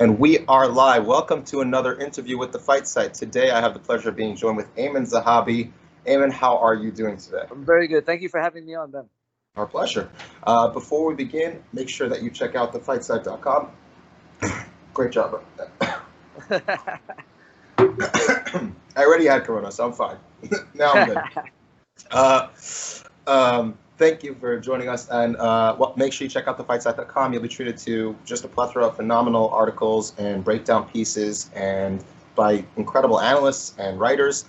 And we are live. Welcome to another interview with the Fight Site. Today I have the pleasure of being joined with Aiemann Zahabi. Aiemann, how are you doing today? I'm very good. Thank you for having me on, Ben. Our pleasure. Before we begin, make sure that you check out thefightsite.com. Great job. I already had Corona, so I'm fine. Now I'm good. Thank you for joining us, and make sure you check out thefightsite.com. You'll be treated to just a plethora of phenomenal articles and breakdown pieces, and by incredible analysts and writers.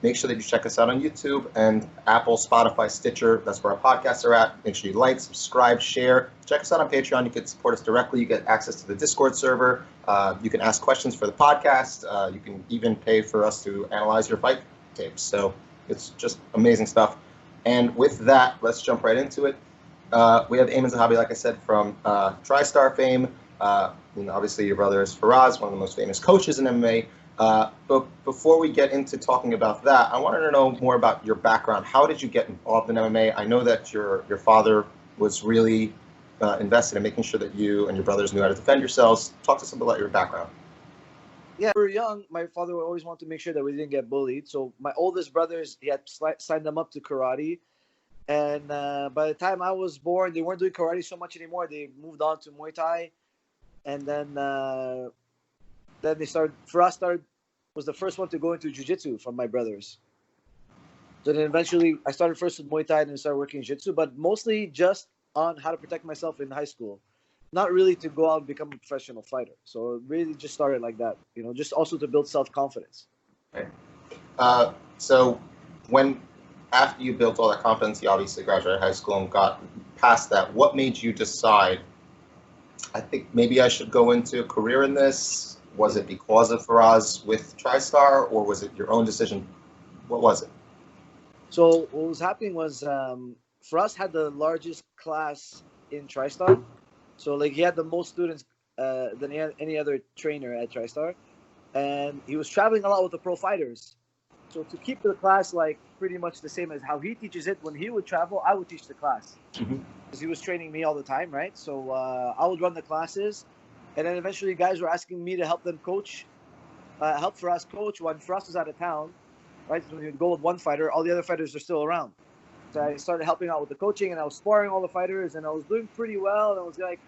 Make sure that you check us out on YouTube and Apple, Spotify, Stitcher. That's where our podcasts are at. Make sure you like, subscribe, share. Check us out on Patreon. You can support us directly. You get access to the Discord server. You can ask questions for the podcast. You can even pay for us to analyze your fight tapes. So it's just amazing stuff. And with that, let's jump right into it. We have Aiemann Zahabi, like I said, from TriStar fame. Obviously, your brother is Firas, one of the most famous coaches in MMA. But before we get into talking about that, I wanted to know more about your background. How did you get involved in MMA? I know that your father was really invested in making sure that you and your brothers knew how to defend yourselves. Talk to us about your background. Yeah, we were young. My father would always want to make sure that we didn't get bullied. So my oldest brothers, he had signed them up to karate. And by the time I was born, they weren't doing karate so much anymore. They moved on to Muay Thai. And then they started. Firas was the first one to go into jiu-jitsu from my brothers. So then eventually, I started first with Muay Thai and then started working jiu-jitsu, but mostly just on how to protect myself in high school. Not really to go out and become a professional fighter. So it really just started like that, just also to build self-confidence. Okay. So after you built all that confidence, you obviously graduated high school and got past that. What made you decide, I think maybe I should go into a career in this? Was it because of Firas with TriStar, or was it your own decision? What was it? So what was happening was Firas had the largest class in TriStar. So he had the most students than any other trainer at TriStar. And he was traveling a lot with the pro fighters. So to keep the class pretty much the same as how he teaches it, when he would travel, I would teach the class. Because he was training me all the time, right? So I would run the classes. And then eventually guys were asking me to help them coach, help Firas coach when Firas was out of town, right? So when you'd go with one fighter, all the other fighters are still around. So I started helping out with the coaching, and I was sparring all the fighters, and I was doing pretty well. And I was like,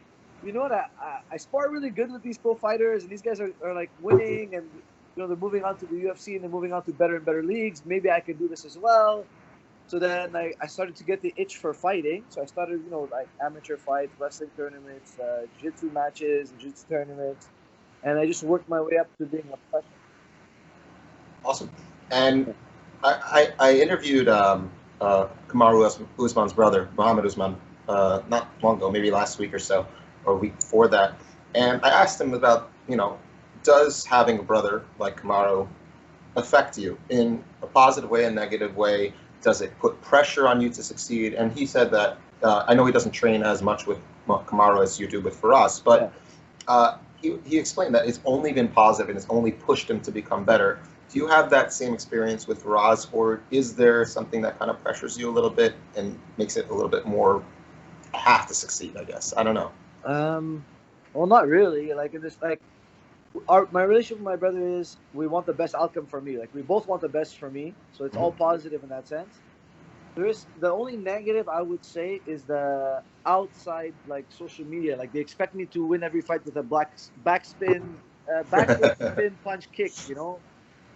you know what? I spar really good with these pro fighters, and these guys are winning, and they're moving on to the UFC, and they're moving on to better and better leagues. Maybe I can do this as well. So then I started to get the itch for fighting. So I started, amateur fights, wrestling tournaments, jiu-jitsu matches, jiu-jitsu tournaments, and I just worked my way up to being a professional. Awesome. And I interviewed Kamaru Usman's brother, Muhammad Usman, not long ago, maybe last week or so, or a week before that. And I asked him about, does having a brother like Kamaru affect you in a positive way, a negative way? Does it put pressure on you to succeed? And he said that, I know he doesn't train as much with Kamaru as you do with Firas, but he explained that it's only been positive and it's only pushed him to become better. Do you have that same experience with Firas, or is there something that kind of pressures you a little bit and makes it a little bit more, I have to succeed, I guess? I don't know. Well, not really. My relationship with my brother is we want the best outcome for me. We both want the best for me. So it's all positive in that sense. The only negative I would say is the outside, social media. They expect me to win every fight with a backspin punch kick,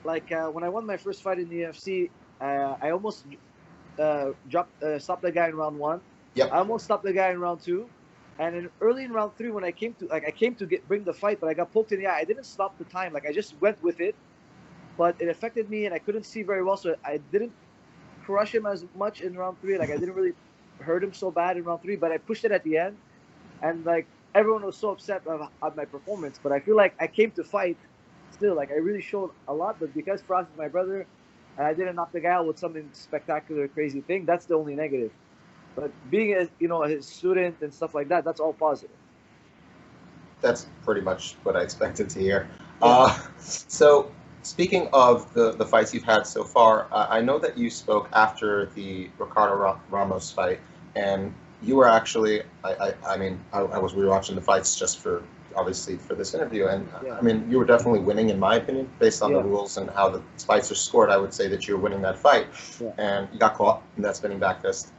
when I won my first fight in the UFC, I almost stopped the guy in round 1. Yep. I almost stopped the guy in round 2. And early in round 3, when I came to bring the fight, but I got poked in the eye. I didn't stop the time. I just went with it, but it affected me, and I couldn't see very well. So I didn't crush him as much in round 3. I didn't really hurt him so bad in round 3, but I pushed it at the end, and everyone was so upset at my performance. But I feel like I came to fight still. I really showed a lot, but because Firas is my brother, and I didn't knock the guy out with something spectacular, crazy thing, that's the only negative. But being his student and stuff like that, that's all positive. That's pretty much what I expected to hear. Yeah. So speaking of the fights you've had so far, I know that you spoke after the Ricardo Ramos fight, and you were actually, we were watching the fights just for obviously for this interview. And Yeah. I mean, you were definitely winning, in my opinion, based on the rules and how the fights are scored. I would say that you were winning that fight, and you got caught in that spinning back fist.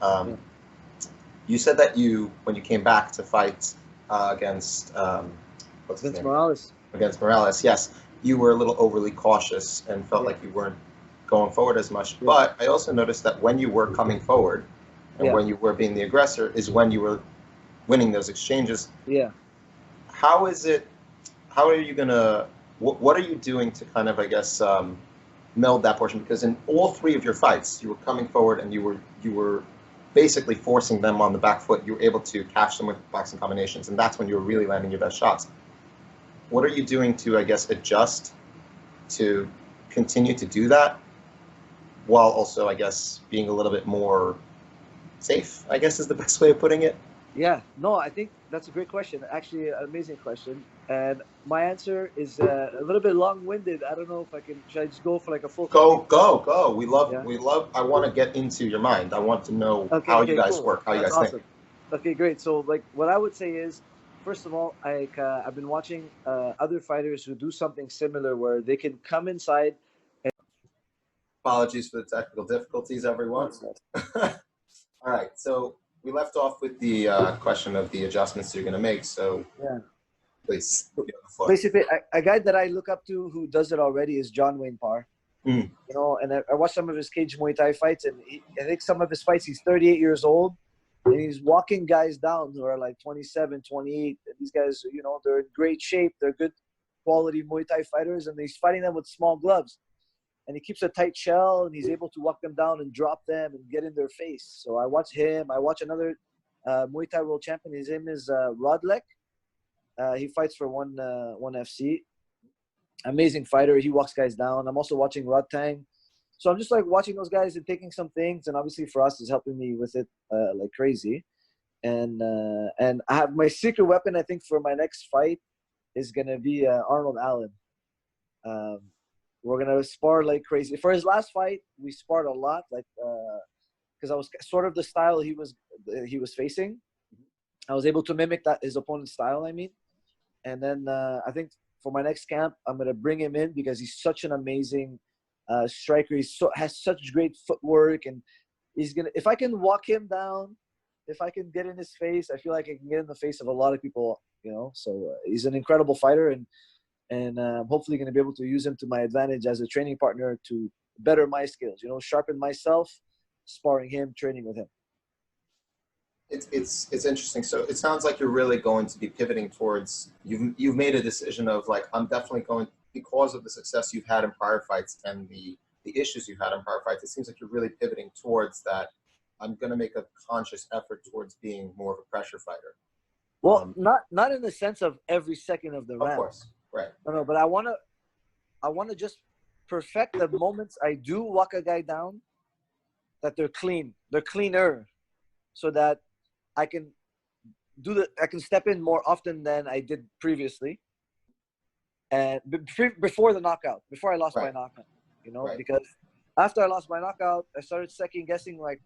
You said that when you came back to fight against what's his name? Morales. Against Morales, yes, you were a little overly cautious and felt like you weren't going forward as much. But I also noticed that when you were coming forward and when you were being the aggressor is when you were winning those exchanges. Yeah. How is it? How are you gonna? What are you doing to kind of, I guess, meld that portion? Because in all three of your fights, you were coming forward and you were basically forcing them on the back foot. You were able to catch them with boxing combinations, and that's when you were really landing your best shots. What are you doing to, I guess, adjust to continue to do that, while also, I guess, being a little bit more safe, I guess is the best way of putting it? Yeah, no, I think that's a great question. Actually, an amazing question. And my answer is a little bit long-winded. I don't know if I can. Should I just go for like a full? Go. We love. I want to get into your mind. I want to know how you guys work, how you guys think. Okay, great. So, like, what I would say is, first of all, I've been watching other fighters who do something similar, where they can come inside. Apologies for the technical difficulties, everyone. All right, so we left off with the question of the adjustments you're going to make. So, please. Basically, a guy that I look up to who does it already is John Wayne Parr. You know, and I watched some of his cage Muay Thai fights, and I think some of his fights, he's 38 years old, and he's walking guys down who are like 27, 28. And these guys, you know, they're in great shape. They're good quality Muay Thai fighters, and he's fighting them with small gloves. And he keeps a tight shell, and he's able to walk them down and drop them and get in their face. So I watch him. I watch another Muay Thai world champion. His name is Rodlek. He fights for one FC. Amazing fighter. He walks guys down. I'm also watching Rod Tang. So I'm just like watching those guys and taking some things. And obviously Firas is helping me with it like crazy. And I have my secret weapon, I think, for my next fight is going to be Arnold Allen. We're going to spar like crazy. For his last fight, we sparred a lot, like because I was sort of the style he was facing. I was able to mimic his opponent's style, I mean. And then I think for my next camp, I'm going to bring him in because he's such an amazing striker. He has such great footwork, and he's going to – if I can walk him down, if I can get in his face, I feel like I can get in the face of a lot of people, you know. So he's an incredible fighter, and I'm hopefully going to be able to use him to my advantage as a training partner to better my skills, you know, sharpen myself, sparring him, training with him. It's interesting. So it sounds like you're really going to be pivoting towards you've made a decision of like, I'm definitely going, because of the success you've had in prior fights and the issues you've had in prior fights. It seems like you're really pivoting towards that. I'm going to make a conscious effort towards being more of a pressure fighter. Well, not in the sense of every second of the round. Of course, right. No, but I wanna just perfect the moments I do walk a guy down, that they're clean, they're cleaner, so that I can step in more often than I did previously, and before the knockout, before I lost my knockout, you know, because after I lost my knockout, I started second guessing like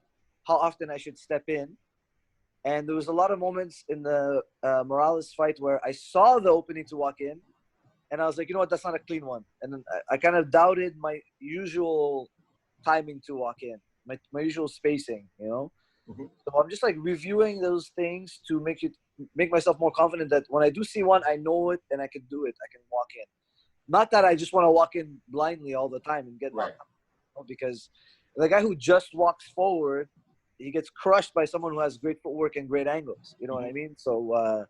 how often I should step in, and there was a lot of moments in the Morales fight where I saw the opening to walk in, and I was like, you know what, that's not a clean one, and then I kind of doubted my usual timing to walk in, my usual spacing, you know. So I'm just like reviewing those things to make myself more confident that when I do see one, I know it and I can do it. I can walk in. Not that I just want to walk in blindly all the time and get knocked out, you know, because the guy who just walks forward, he gets crushed by someone who has great footwork and great angles. You know what I mean? So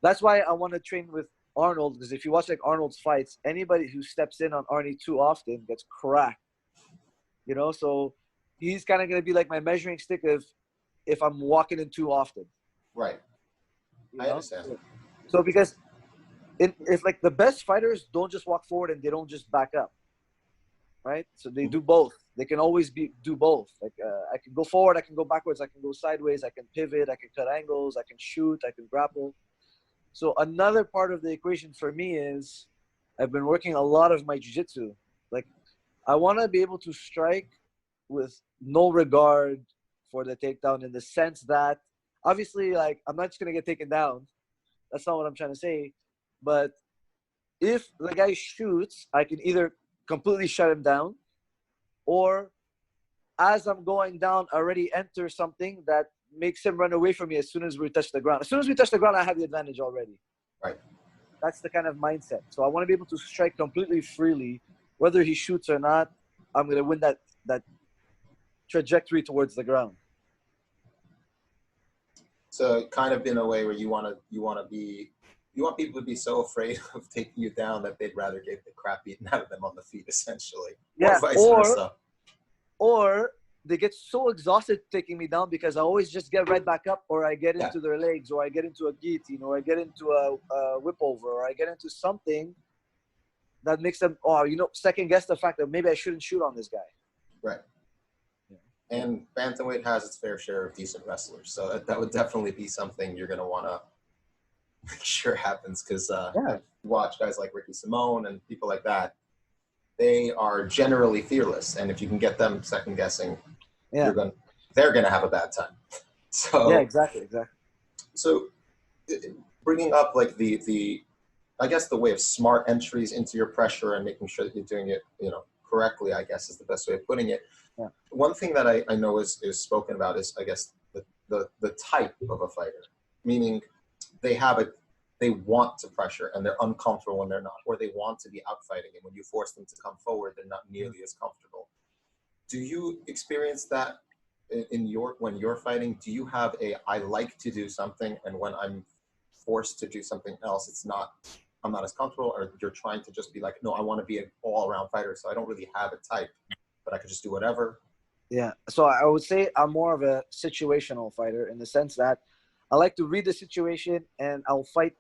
that's why I want to train with Arnold, because if you watch like Arnold's fights, anybody who steps in on Arnie too often gets cracked. You know, so he's kind of going to be like my measuring stick if I'm walking in too often. Right. I understand. So because if like the best fighters don't just walk forward and they don't just back up, right? So they do both. They can always do both. Like I can go forward, I can go backwards, I can go sideways, I can pivot, I can cut angles, I can shoot, I can grapple. So another part of the equation for me is I've been working a lot of my jiu-jitsu. Like I want to be able to strike with no regard for the takedown, in the sense that obviously, like, I'm not just going to get taken down. That's not what I'm trying to say. But if the guy shoots, I can either completely shut him down, or as I'm going down, already enter something that makes him run away from me as soon as we touch the ground. As soon as we touch the ground, I have the advantage already. Right. That's the kind of mindset. So I want to be able to strike completely freely, whether he shoots or not. I'm going to win that trajectory towards the ground. So kind of in a way where you want people to be so afraid of taking you down that they'd rather get the crap beaten out of them on the feet, essentially. Yeah, or vice versa. Or they get so exhausted taking me down because I always just get right back up, or I get into their legs, or I get into a guillotine, or I get into a whip over, or I get into something that makes them, second guess the fact that maybe I shouldn't shoot on this guy. Right. And bantamweight has its fair share of decent wrestlers, so that would definitely be something you're going to want to make sure happens, because I've watched guys like Ricky Simone and people like that. They are generally fearless, and if you can get them second guessing, they're going to have a bad time. So yeah, exactly. So bringing up like the I guess the way of smart entries into your pressure and making sure that you're doing it, correctly, I guess is the best way of putting it. Yeah. One thing that I know is spoken about is, I guess, the type of a fighter, meaning they want to pressure and they're uncomfortable when they're not, or they want to be out fighting, and when you force them to come forward, they're not nearly as comfortable. Do you experience that when you're fighting? Do you have I like to do something, and when I'm forced to do something else, I'm not as comfortable, or you're trying to just be like, no, I want to be an all-around fighter, so I don't really have a type, but I could just do whatever? Yeah. So I would say I'm more of a situational fighter, in the sense that I like to read the situation and I'll fight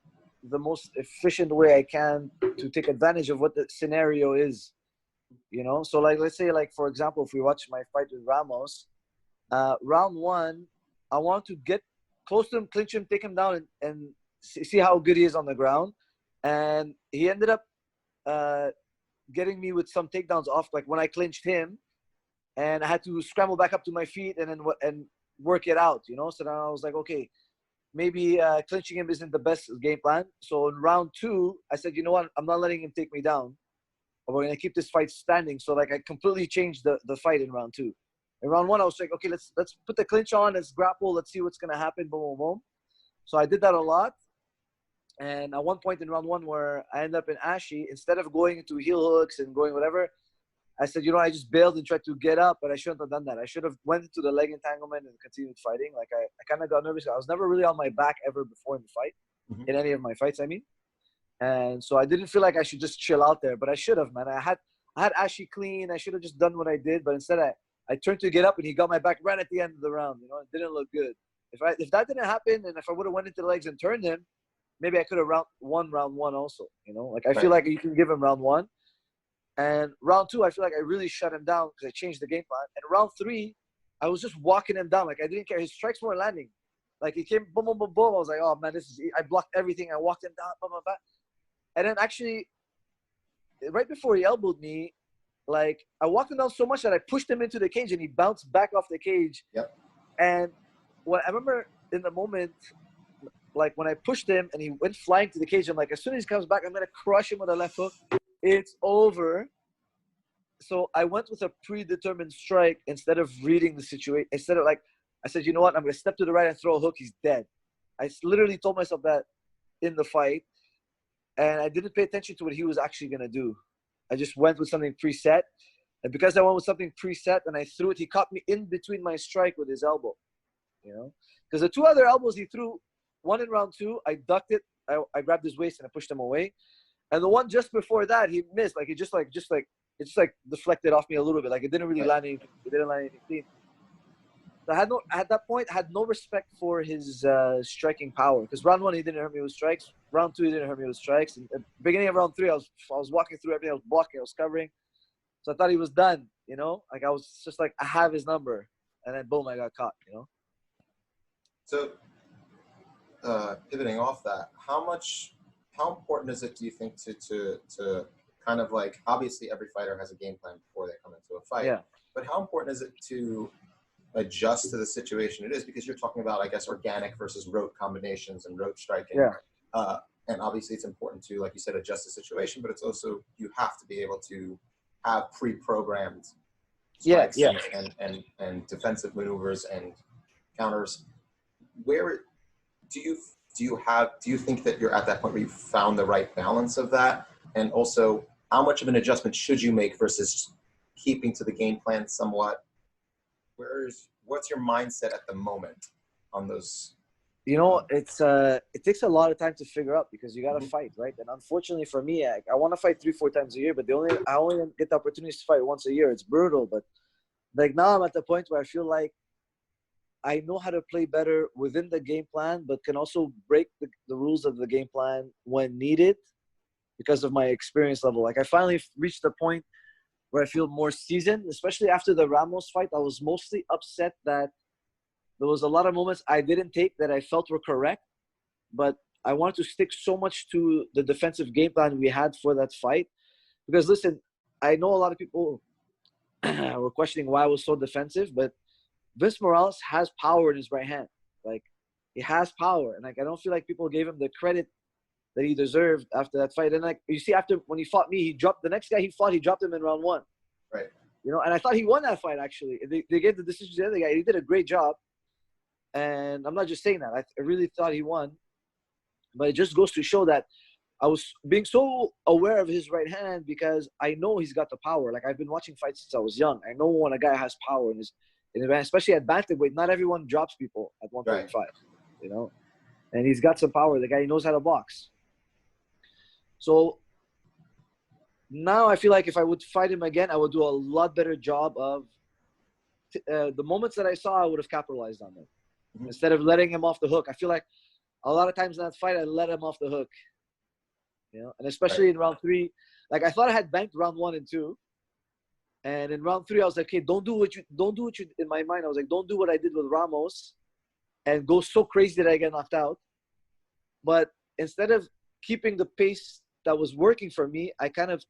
the most efficient way I can to take advantage of what the scenario is, So like, let's say, like, for example, if we watch my fight with Ramos, round one, I want to get close to him, clinch him, take him down, and see how good he is on the ground. And he ended up getting me with some takedowns off, like when I clinched him, and I had to scramble back up to my feet and then work it out, So then I was like, okay, maybe clinching him isn't the best game plan. So in round two, I said, you know what? I'm not letting him take me down. We're going to keep this fight standing. So like I completely changed the fight in round two. In round one, I was like, okay, let's put the clinch on, let's grapple, let's see what's going to happen, boom, boom, boom. So I did that a lot. And at one point in round one where I ended up in Ashi, instead of going into heel hooks and going whatever, I said, I just bailed and tried to get up, but I shouldn't have done that. I should have went into the leg entanglement and continued fighting. Like I kind of got nervous. I was never really on my back ever before in the fight, in any of my fights, I mean. And so I didn't feel like I should just chill out there, but I should have, man. I had Ashi clean. I should have just done what I did, but instead I turned to get up and he got my back right at the end of the round. It didn't look good. If that didn't happen, and if I would have went into the legs and turned him, maybe I could have won round one also. Like I feel like you can give him round one. And round two, I feel like I really shut him down because I changed the game plan. And round three, I was just walking him down. Like I didn't care. His strikes weren't landing. Like he came, boom, boom, boom, boom. I was like, oh man, I blocked everything. I walked him down, blah, blah, blah. And then actually, right before he elbowed me, like I walked him down so much that I pushed him into the cage and he bounced back off the cage. Yep. And I remember in the moment, like when I pushed him and he went flying to the cage, I'm like, as soon as he comes back, I'm going to crush him with a left hook. It's over. So I went with a predetermined strike instead of reading the situation. Instead of I said, you know what? I'm going to step to the right and throw a hook. He's dead. I literally told myself that in the fight. And I didn't pay attention to what he was actually going to do. I just went with something preset. And because I went with something preset and I threw it, he caught me in between my strike with his elbow. Because the two other elbows he threw, one in round two, I ducked it. I grabbed his waist and I pushed him away. And the one just before that, he missed. Like it just deflected off me a little bit. Like it didn't really land anything. It didn't land anything clean. So at that point, I had no respect for his striking power. Because round one, he didn't hurt me with strikes. Round two, he didn't hurt me with strikes. And at the beginning of round three, I was walking through everything. I was blocking. I was covering. So I thought he was done. Like I was just like, I have his number. And then boom, I got caught. So pivoting off that, how important is it, do you think, to kind of like, obviously every fighter has a game plan before they come into a fight, but how important is it to adjust to the situation it is? Because you're talking about, I guess, organic versus rote combinations and rote striking. and obviously it's important to, like you said, adjust the situation, but it's also, you have to be able to have pre-programmed strikes and defensive maneuvers and counters. Where do you think that you're at that point where you found the right balance of that? And also, how much of an adjustment should you make versus keeping to the game plan somewhat? What's your mindset at the moment on those? You know, it takes a lot of time to figure out because you got to fight, right? And unfortunately for me, I want to fight 3-4 times a year, but I only get the opportunities to fight once a year. It's brutal, but like now I'm at the point where I feel like I know how to play better within the game plan, but can also break the rules of the game plan when needed because of my experience level. Like I finally reached the point where I feel more seasoned, especially after the Ramos fight. I was mostly upset that there was a lot of moments I didn't take that I felt were correct, but I wanted to stick so much to the defensive game plan we had for that fight. Because listen, I know a lot of people were questioning why I was so defensive, but Vince Morales has power in his right hand. Like, he has power. And like, I don't feel like people gave him the credit that he deserved after that fight. And like, you see, after when he fought me, he dropped the next guy he fought, he dropped him in round 1. Right. You know, and I thought he won that fight, actually. They gave the decision to the other guy. He did a great job. And I'm not just saying that. I really thought he won. But it just goes to show that I was being so aware of his right hand because I know he's got the power. Like, I've been watching fights since I was young. I know when a guy has power in his especially at bantamweight. Not everyone drops people at 135, right. You know? And he's got some power. The guy, he knows how to box. So now I feel like if I would fight him again, I would do a lot better job of the moments that I saw, I would have capitalized on them. Mm-hmm. Instead of letting him off the hook. I feel like a lot of times in that fight, I let him off the hook. You know, and especially in round 3, like I thought I had banked round 1 and 2. And in round 3, I was like, okay, don't do what you in my mind. I was like, don't do what I did with Ramos and go so crazy that I get knocked out. But instead of keeping the pace that was working for me, I kind of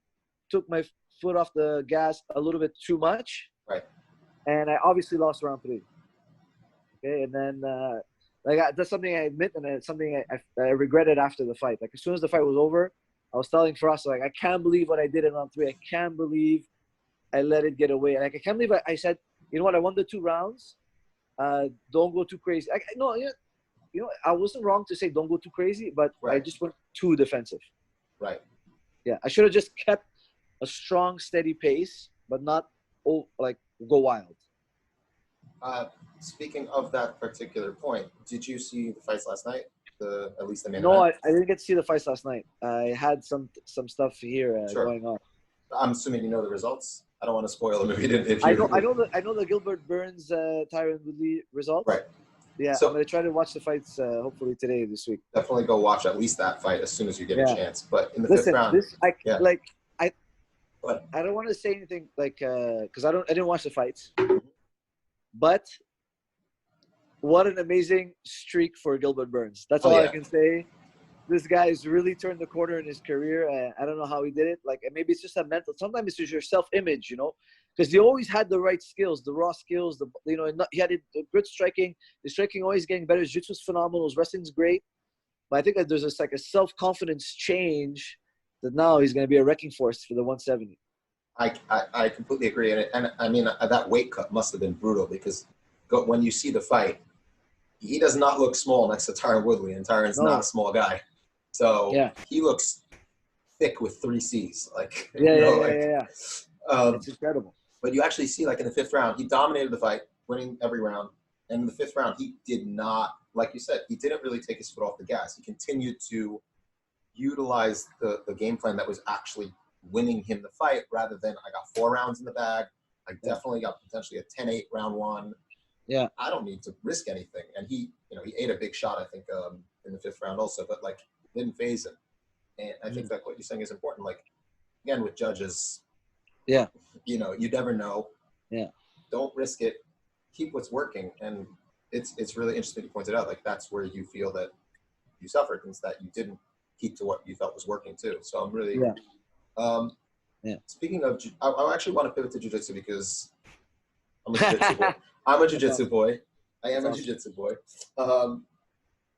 took my foot off the gas a little bit too much. Right. And I obviously lost round 3. Okay. And then, that's something I admit, and it's something I regretted after the fight. Like, as soon as the fight was over, I was telling Firas, like, I can't believe what I did in round 3. I can't believe I let it get away. Like, I can't believe I said, you know what, I won the 2 rounds. Don't go too crazy. No, you know, I wasn't wrong to say don't go too crazy, but I just went too defensive. Right. Yeah, I should have just kept a strong, steady pace, but not go wild. Speaking of that particular point, did you see the fights last night? At least the main No, event? I didn't get to see the fights last night. I had some stuff here going on. I'm assuming you know the results. I don't want to spoil them if you didn't. I know the Gilbert Burns Tyron Woodley results. Right. Yeah, so I'm gonna try to watch the fights hopefully today, this week. Definitely go watch at least that fight as soon as you get a chance. But in the 5th round, I don't want to say anything because I didn't watch the fights, but what an amazing streak for Gilbert Burns. That's all I can say. This guy's really turned the corner in his career. I don't know how he did it. Like, maybe it's just a mental. Sometimes it's just your self-image, you know, because he always had the right skills, the raw skills. He had good striking. His striking always getting better. His jiu-jitsu was phenomenal. His wrestling's great. But I think that there's a self-confidence change that now he's going to be a wrecking force for the 170. I completely agree, and I mean that weight cut must have been brutal because when you see the fight, he does not look small next to Tyron Woodley, and Tyron's not a small guy. So he looks thick with 3 C's. Like, it's incredible. But you actually see, like, in the 5th round, he dominated the fight, winning every round. And in the 5th round, he did not, like you said, he didn't really take his foot off the gas. He continued to utilize the game plan that was actually winning him the fight, rather than, I got 4 rounds in the bag. I definitely got potentially a 10-8 round 1. Yeah, I don't need to risk anything. And he ate a big shot, I think, in the 5th round also, but like, didn't phase him. And I think that what you're saying is important. Like, again, with judges, you never know. Yeah, don't risk it. Keep what's working. And it's really interesting you pointed out. Like, that's where you feel that you suffered, is that you didn't keep to what you felt was working too. So I'm really. Speaking of, I actually want to pivot to jiu-jitsu because I'm a jiu-jitsu boy. I'm a jiu-jitsu boy. I am a jiu-jitsu boy.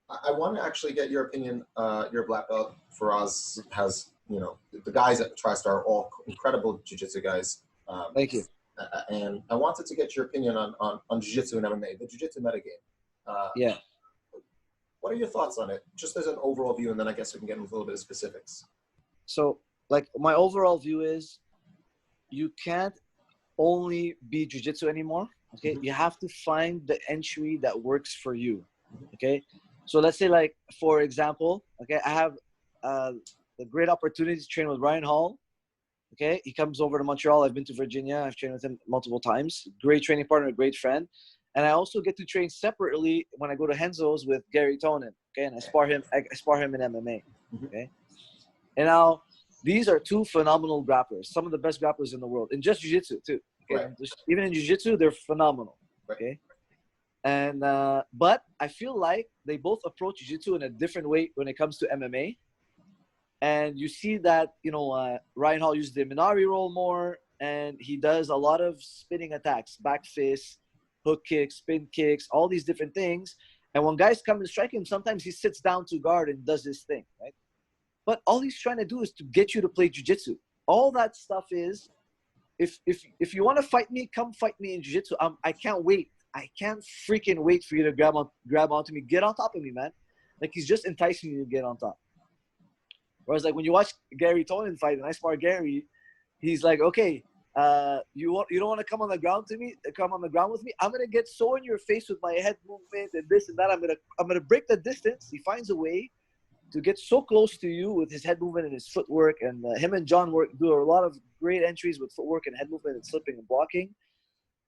I want to actually get your opinion. Your black belt, Firas, has, the guys at TriStar are all incredible jiu-jitsu guys. Thank you. And I wanted to get your opinion on jiu-jitsu and MMA, the jiu-jitsu metagame. Yeah. What are your thoughts on it, just as an overall view, and then I guess we can get into a little bit of specifics. So, like, my overall view is you can't only be jiu-jitsu anymore. Okay, you have to find the entry that works for you. Okay, so let's say, like, for example, okay, I have the great opportunity to train with Ryan Hall. Okay, he comes over to Montreal. I've been to Virginia. I've trained with him multiple times. Great training partner, great friend. And I also get to train separately when I go to Henzo's with Gary Tonin. Okay, and I spar him in MMA. Okay, and now these are two phenomenal grapplers, some of the best grapplers in the world, in just jiu-jitsu too. Okay, Right. even in jiu-jitsu, they're phenomenal. Right. Okay, and but I feel like they both approach jiu-jitsu in a different way when it comes to MMA. And you see that, Ryan Hall uses the Minari roll more, and he does a lot of spinning attacks, back fists, hook kicks, spin kicks, all these different things. And when guys come and strike him, sometimes he sits down to guard and does his thing, right? But all he's trying to do is to get you to play jiu-jitsu. All that stuff is, if you want to fight me, come fight me in jiu-jitsu. I can't wait. I can't freaking wait for you to grab onto me. Get on top of me, man. Like, he's just enticing you to get on top. Whereas, like, when you watch Gary Tonin fight and I spar Gary, he's like, okay, you don't want to come on the ground with me? I'm gonna get so in your face with my head movement and this and that. I'm gonna break the distance. He finds a way to get so close to you with his head movement and his footwork. And him and John do a lot of great entries with footwork and head movement and slipping and blocking,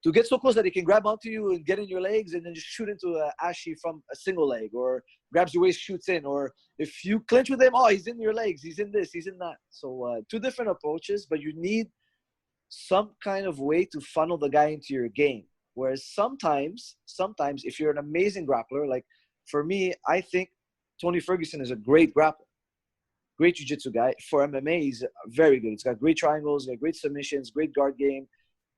to get so close that he can grab onto you and get in your legs and then just shoot into a ashi from a single leg, or grabs your waist, shoots in. Or if you clinch with him, he's in your legs, he's in this, he's in that. So two different approaches, but you need some kind of way to funnel the guy into your game. Whereas sometimes if you're an amazing grappler, like for me, I think Tony Ferguson is a great grappler, great jiu-jitsu guy. For MMA, he's very good. He's got great triangles, got great submissions, great guard game,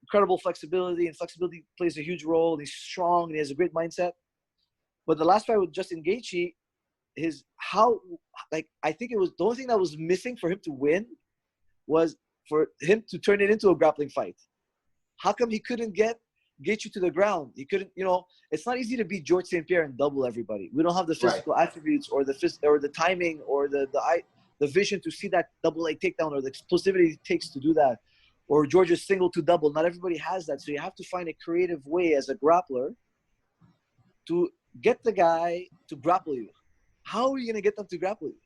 incredible flexibility, and flexibility plays a huge role. He's strong and he has a great mindset. But the last fight with Justin Gaethje, I think it was the only thing that was missing for him to win was for him to turn it into a grappling fight. How come he couldn't get Gaethje to the ground? He couldn't, it's not easy to beat George St. Pierre and double everybody. We don't have the physical attributes or the timing or the vision to see that double leg takedown or the explosivity it takes to do that. Or George's single to double. Not everybody has that. So you have to find a creative way as a grappler to get the guy to grapple you. How are you going to get them to grapple you?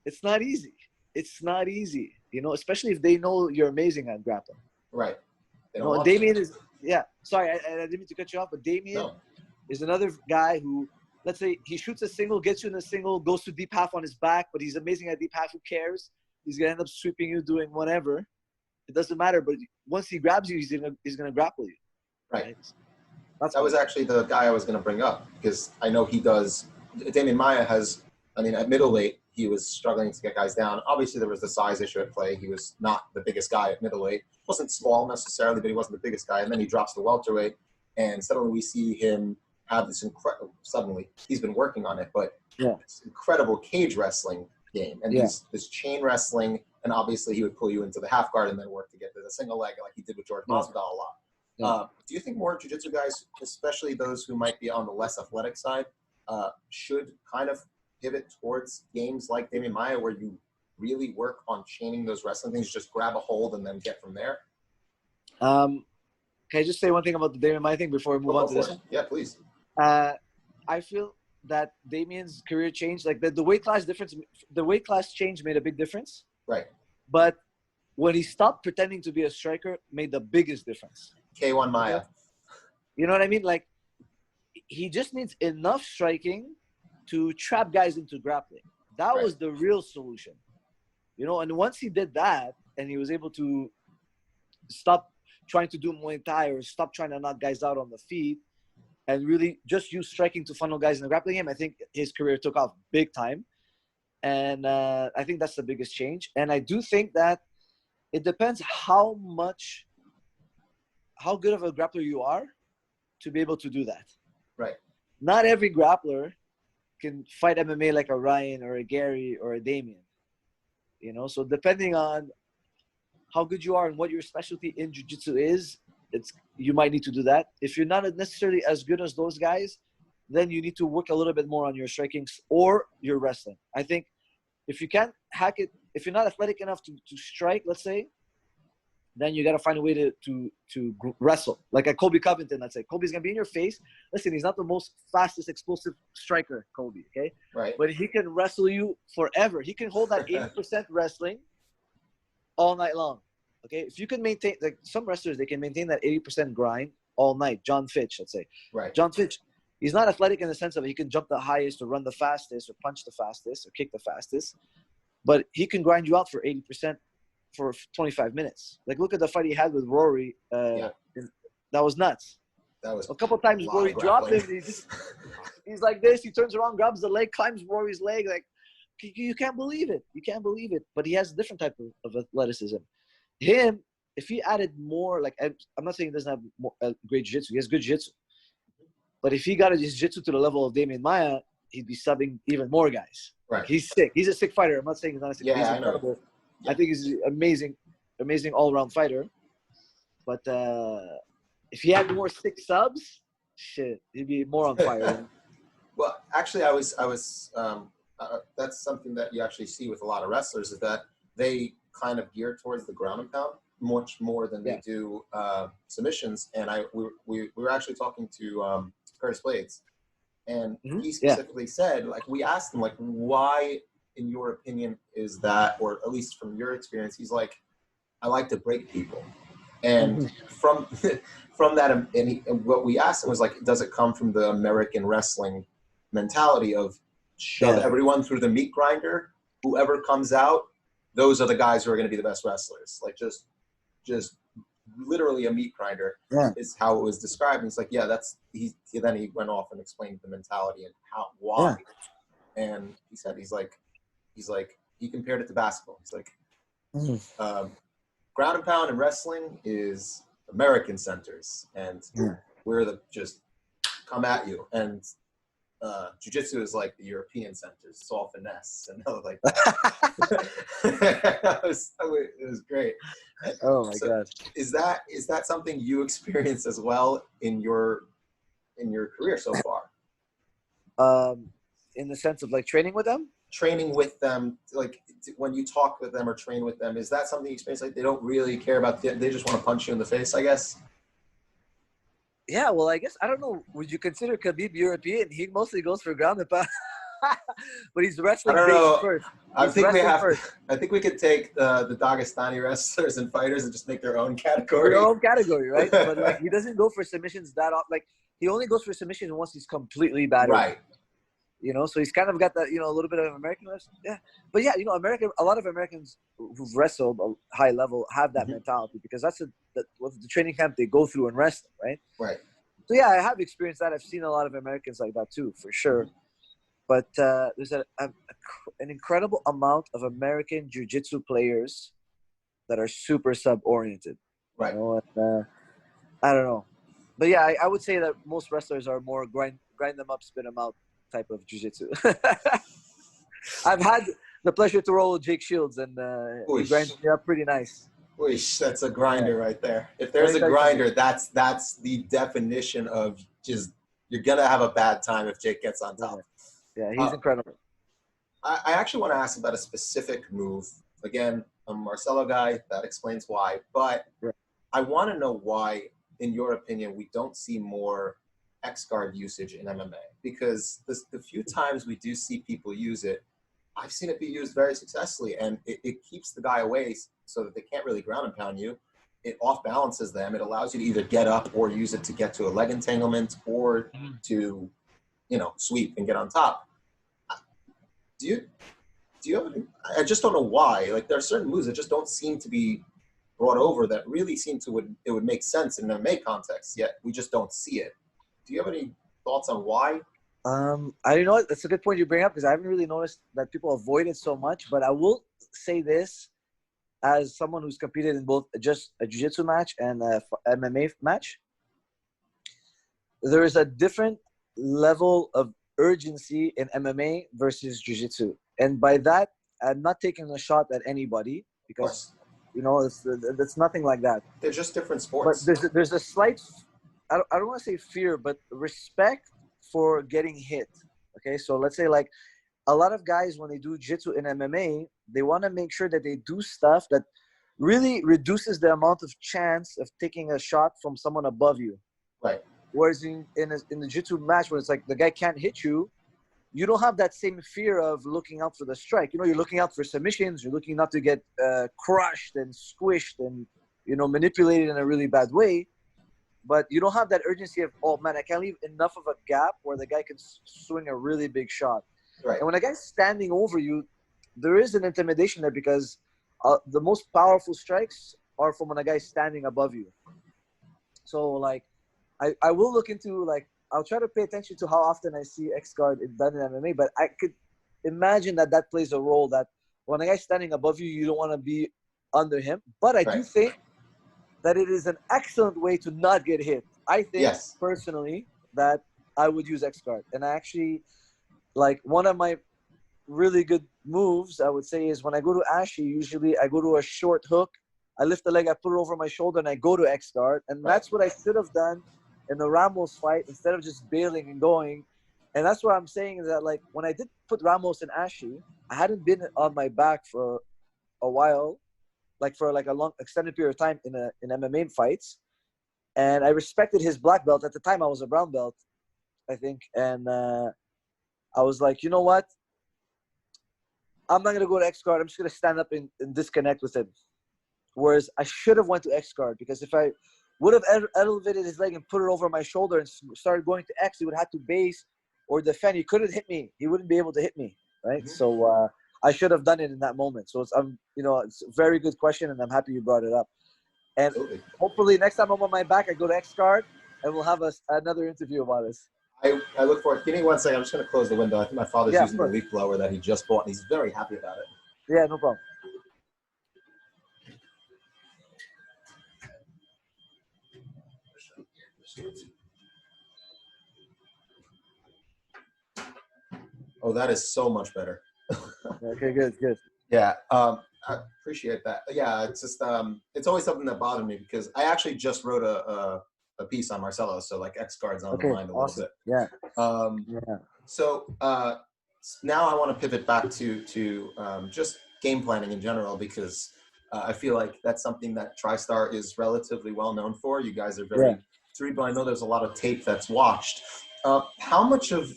It's not easy. It's not easy, especially if they know you're amazing at grappling. Right. Damien is, sorry, I didn't mean to cut you off, but Damien is another guy who, let's say he shoots a single, gets you in a single, goes to deep half on his back, but he's amazing at deep half. Who cares? He's going to end up sweeping you, doing whatever. It doesn't matter, but once he grabs you, he's gonna grapple you. Right. That was actually the guy I was gonna bring up, because I know he does. Damian Maia has. At middleweight, he was struggling to get guys down. Obviously, there was the size issue at play. He was not the biggest guy at middleweight. Wasn't small necessarily, but he wasn't the biggest guy. And then he drops to welterweight, and suddenly we see him have this incredible. Suddenly, he's been working on it, but this incredible cage wrestling game and this chain wrestling. And obviously, he would pull you into the half guard and then work to get to the single leg, like he did with George Masvidal a lot. Do you think more jiu-jitsu guys, especially those who might be on the less athletic side, should kind of pivot towards games like Damian Maia, where you really work on chaining those wrestling things, just grab a hold and then get from there? Can I just say one thing about the Damian Maia thing before we move on to this one? Yeah, please. I feel that Damian's career changed, like the weight class difference. The weight class change made a big difference. Right. But when he stopped pretending to be a striker, made the biggest difference. K1 Maia. You know what I mean? Like, he just needs enough striking to trap guys into grappling. That was the real solution. And once he did that, and he was able to stop trying to do Muay Thai or stop trying to knock guys out on the feet and really just use striking to funnel guys in the grappling game, I think his career took off big time. And I think that's the biggest change. And I do think that it depends how good of a grappler you are to be able to do that. Right. Not every grappler can fight MMA like a Ryan or a Gary or a Damien. You know, so depending on how good you are and what your specialty in jiu-jitsu is, you might need to do that. If you're not necessarily as good as those guys, then you need to work a little bit more on your striking or your wrestling. I think if you can't hack it, if you're not athletic enough to strike, let's say, then you got to find a way to wrestle. Like a Kobe Covington, let's say. Kobe's going to be in your face. Listen, he's not the most fastest, explosive striker, Kobe, okay? Right. But he can wrestle you forever. He can hold that 80% wrestling all night long, okay? If you can maintain, like some wrestlers, they can maintain that 80% grind all night. John Fitch, let's say. Right. John Fitch, he's not athletic in the sense of he can jump the highest or run the fastest or punch the fastest or kick the fastest, but he can grind you out for 80% for 25 minutes. Like, look at the fight he had with Rory. That was nuts. That was a couple of times Rory dropped him. He's like this. He turns around, grabs the leg, climbs Rory's leg. Like, you can't believe it. You can't believe it. But he has a different type of athleticism. Him, if he added more, like, I'm not saying he doesn't have more, great jiu-jitsu. He has good jiu-jitsu. But if he got his jiu-jitsu to the level of Damian Maia, he'd be subbing even more guys. Right. Like, he's sick. He's a sick fighter. I'm not saying he's not a sick fighter. He's incredible. I think he's an amazing all-around fighter. But if he had more sick subs, shit, he'd be more on fire. Well, actually, I was that's something that you actually see with a lot of wrestlers, is that they kind of gear towards the ground and pound much more than they do submissions. And we were actually talking to Curtis Blades, and he specifically said, like, we asked him, like, why, in your opinion, is that, or at least from your experience, he's like, I like to break people. And from that, and what we asked him was, like, does it come from the American wrestling mentality of shove everyone through the meat grinder? Whoever comes out, those are the guys who are going to be the best wrestlers. Like, just literally a meat grinder is how it was described. And it's like, then he went off and explained the mentality and why. And he said, he's like, he compared it to basketball. He's like, ground and pound in wrestling is American centers, and we're just come at you. And jiu-jitsu is like the European centers, it's all finesse. And I was like, it was great. Oh my God. Is that something you experienced as well in your career so far? In the sense of, like, training with them? Training with them, like, when you talk with them or train with them, is that something you experience? Like, they don't really care about they just want to punch you in the face, I guess? Yeah, well, I guess, I don't know. Would you consider Khabib European? He mostly goes for ground and pound. But he's wrestling first. I think we could take the Dagestani wrestlers and fighters and just make their own category. Their own category, right? But, like, he doesn't go for submissions that often. Like, he only goes for submissions once he's completely battered. Right. You know, so he's kind of got that, a little bit of American wrestling. Yeah. But yeah, a lot of Americans who've wrestled a high level have that mentality, because that's what the training camp they go through in wrestling, right? Right. So yeah, I have experienced that. I've seen a lot of Americans like that too, for sure. But there's an incredible amount of American jiu-jitsu players that are super sub-oriented. Right. And, I don't know. But yeah, I would say that most wrestlers are more grind them up, spit them out type of jiu-jitsu. I've had the pleasure to roll with Jake Shields, and he grinds me up pretty nice. Whoosh, that's a grinder right there. If there's a grinder, that's the definition of just, you're gonna have a bad time if Jake gets on top. Yeah, he's incredible. I actually want to ask about a specific move. Again, I'm a Marcelo guy. That explains why. But I want to know why, in your opinion, we don't see more X-guard usage in MMA, because the few times we do see people use it, I've seen it be used very successfully, and it keeps the guy away so that they can't really ground and pound you. It off balances them. It allows you to either get up or use it to get to a leg entanglement or to, sweep and get on top. Do you have any, I just don't know why. Like, there are certain moves that just don't seem to be brought over that really seem it would make sense in an MMA context, yet we just don't see it. Do you have any thoughts on why? I don't know. That's a good point you bring up, because I haven't really noticed that people avoid it so much. But I will say this, as someone who's competed in both just a jiu-jitsu match and a MMA match, there is a different level of urgency in MMA versus jiu-jitsu. And by that, I'm not taking a shot at anybody because, it's nothing like that. They're just different But sports. there's a slight, I don't want to say fear, but respect for getting hit. Okay, so let's say like a lot of guys when they do jiu-jitsu in MMA, they want to make sure that they do stuff that really reduces the amount of chance of taking a shot from someone above you. Right. Whereas in the jiu-jitsu match, where it's like the guy can't hit you, you don't have that same fear of looking out for the strike. You're looking out for submissions. You're looking not to get crushed and squished and, manipulated in a really bad way. But you don't have that urgency of, oh, man, I can't leave enough of a gap where the guy can swing a really big shot. Right. And when a guy's standing over you, there is an intimidation there because the most powerful strikes are from when a guy's standing above you. So, like, I will look into, like, I'll try to pay attention to how often I see X-guard done in MMA, but I could imagine that plays a role, that when a guy's standing above you, you don't want to be under him. But I do think that it is an excellent way to not get hit. I think, personally, that I would use X-guard. And I actually, like, one of my really good moves, I would say, is when I go to Ashi, usually I go to a short hook, I lift the leg, I put it over my shoulder, and I go to X-guard. And that's what I should have done in the Ramos fight instead of just bailing and going. And that's what I'm saying, is that, like, when I did put Ramos in Ashi, I hadn't been on my back for a while, like for like a long extended period of time in MMA fights. And I respected his black belt. At the time I was a brown belt, I think. And I was like, you know what? I'm not going to go to X-guard. I'm just going to stand up and disconnect with him. Whereas I should have went to X-guard, because if I would have elevated his leg and put it over my shoulder and started going to X, he would have to base or defend. He couldn't hit me. He wouldn't be able to hit me, right? Mm-hmm. So I should have done it in that moment. So it's a very good question, and I'm happy you brought it up. And hopefully next time I'm on my back, I go to X-guard, and we'll have another interview about this. I look forward. Give me 1 second. I'm just going to close the window. I think my father's using the leaf blower that he just bought, and he's very happy about it. Yeah, no problem. Oh, that is so much better. Okay, good. Yeah, I appreciate that. Yeah, it's just it's always something that bothered me, because I actually just wrote a piece on Marcelo, so like X-guard's on the mind a little bit. Yeah. So now I want to pivot back to just game planning in general, because I feel like that's something that TriStar is relatively well known for. You guys are very cerebral. I know there's a lot of tape that's watched. How much of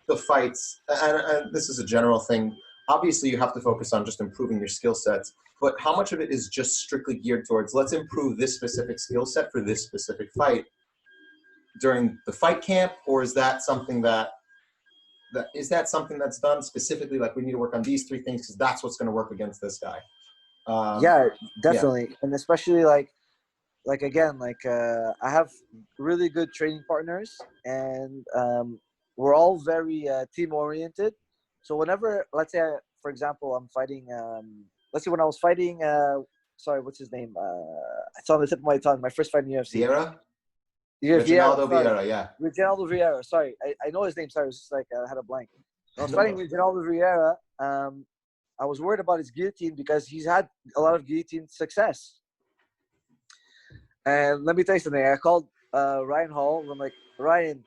the fights, and this is a general thing, obviously you have to focus on just improving your skill sets, but how much of it is just strictly geared towards, let's improve this specific skill set for this specific fight during the fight camp? Or is that something that's done specifically, like we need to work on these 3 things because that's what's going to work against this guy? Yeah, definitely. Yeah. And especially like again, I have really good training partners, and we're all very team oriented. So whenever, let's say, for example, I'm fighting, let's say when I was fighting, sorry, what's his name? It's on the tip of my tongue. My first fight in UFC. Vieira? Reginaldo Vieira, yeah. Reginaldo Vieira. Sorry, I know his name. Sorry, it was just like I had a blank. When I was fighting Reginaldo Vieira, I was worried about his guillotine because he's had a lot of guillotine success. And let me tell you something. I called Ryan Hall. And I'm like, Ryan,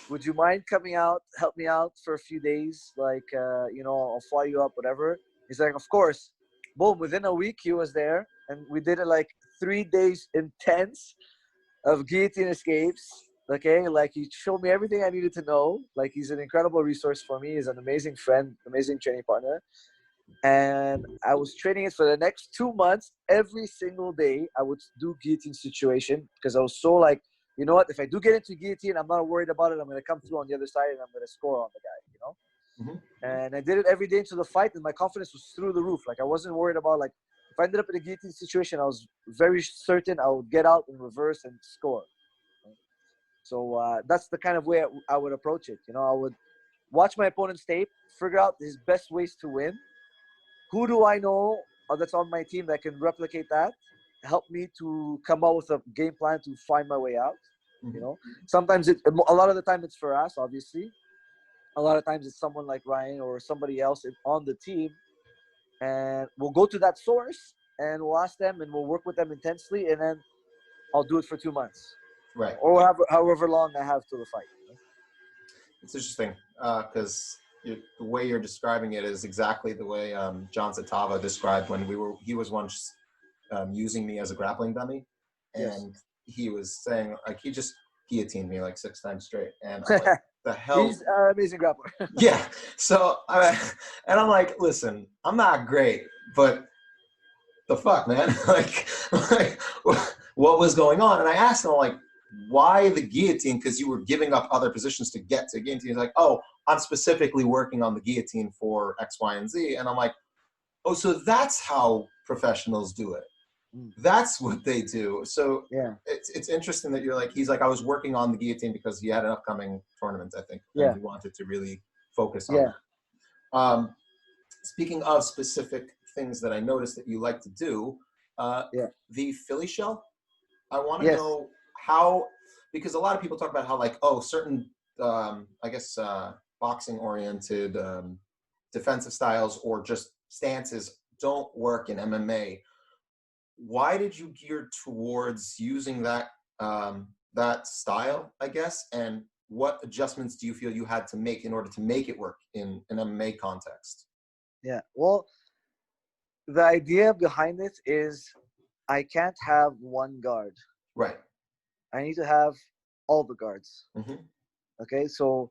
would you mind coming out, help me out for a few days? Like, I'll fly you up, whatever. He's like, of course. Boom, within a week, he was there. And we did it like 3 days intense of guillotine escapes. Okay, like he showed me everything I needed to know. Like, he's an incredible resource for me. He's an amazing friend, amazing training partner. And I was training it for the next 2 months. Every single day, I would do guillotine situation because I was so like, you know what? If I do get into guillotine, I'm not worried about it. I'm going to come through on the other side and I'm going to score on the guy, Mm-hmm. And I did it every day into the fight, and my confidence was through the roof. Like, I wasn't worried about, like, if I ended up in a guillotine situation, I was very certain I would get out and reverse and score. So that's the kind of way I would approach it. I would watch my opponent's tape, figure out his best ways to win. Who do I know that's on my team that can replicate that? Help me to come up with a game plan to find my way out. Mm-hmm. Sometimes a lot of the time it's Firas, obviously. a lot of times it's someone like Ryan or somebody else on the team, and we'll go to that source and we'll ask them and we'll work with them intensely, and then I'll do it for 2 months, Right. or however long I have till the fight. It's interesting because the way you're describing it is exactly the way John Zatava described when he was once using me as a grappling dummy, and he was saying like he just guillotined me like 6 times straight, and I'm like, the hell. He's an amazing grappler. Yeah. So and I'm like, listen, I'm not great, but the fuck, man, like what was going on? And I asked him like, why the guillotine? Because you were giving up other positions to get to guillotine. He's like, oh, I'm specifically working on the guillotine for X, Y, and Z. And I'm like, oh, so that's how professionals do it. That's what they do. So yeah, it's interesting that you're like, he's like, I was working on the guillotine because he had an upcoming tournament, I think. Yeah. And he wanted to really focus on that. Speaking of specific things that I noticed that you like to do, the Philly shell, I want to know how, because a lot of people talk about how like, oh, certain, I guess, boxing oriented defensive styles or just stances don't work in MMA. Why did you gear towards using that that style, I guess, and what adjustments do you feel you had to make in order to make it work in an MMA context? Yeah, well, the idea behind it is I can't have one guard. Right. I need to have all the guards. Okay, so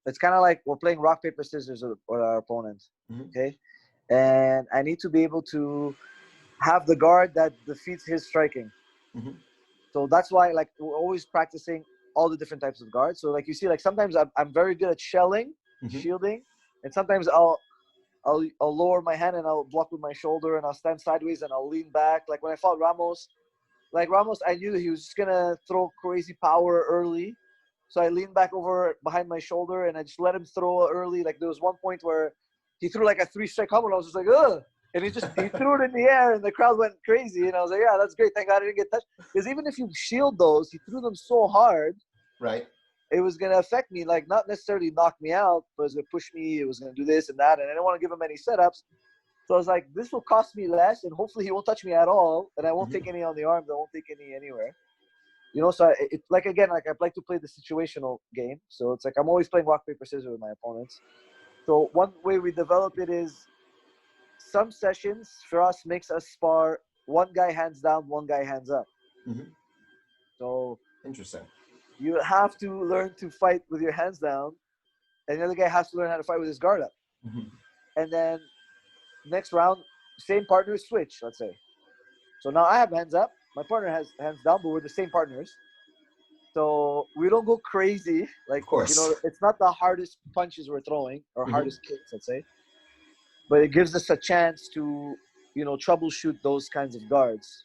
it's kind of like we're playing rock, paper, scissors with our opponent. Okay, and I need to be able to have the guard that defeats his striking. So that's why, like, we're always practicing all the different types of guards. So, like, you see, like, sometimes I'm very good at shielding, and sometimes I'll lower my hand and I'll block with my shoulder and I'll stand sideways and I'll lean back. Like when I fought Ramos, I knew that he was just gonna throw crazy power early, so I leaned back over behind my shoulder and I just let him throw early. Like there was one point where he threw like a 3-strike combo and I was just like, ugh. And he threw it in the air and the crowd went crazy. And I was like, yeah, that's great. Thank God I didn't get touched. Because even if you shield those, he threw them so hard. Right. It was going to affect me, like not necessarily knock me out, but it was going to push me. It was going to do this and that. And I didn't want to give him any setups. So I was like, this will cost me less. And hopefully he won't touch me at all. And I won't take any on the arms. I won't take any anywhere. You know, so it's like, again, like I like to play the situational game. So it's like I'm always playing rock, paper, scissors with my opponents. So one way we develop it is some sessions, Firas makes us spar one guy hands down, one guy hands up. So interesting. You have to learn to fight with your hands down, and the other guy has to learn how to fight with his guard up. And then next round, same partner switch, let's say. So now I have hands up, my partner has hands down, but we're the same partners. So we don't go crazy. Like, of course, you know, it's not the hardest punches we're throwing or hardest kicks, let's say. But it gives us a chance to, you know, troubleshoot those kinds of guards.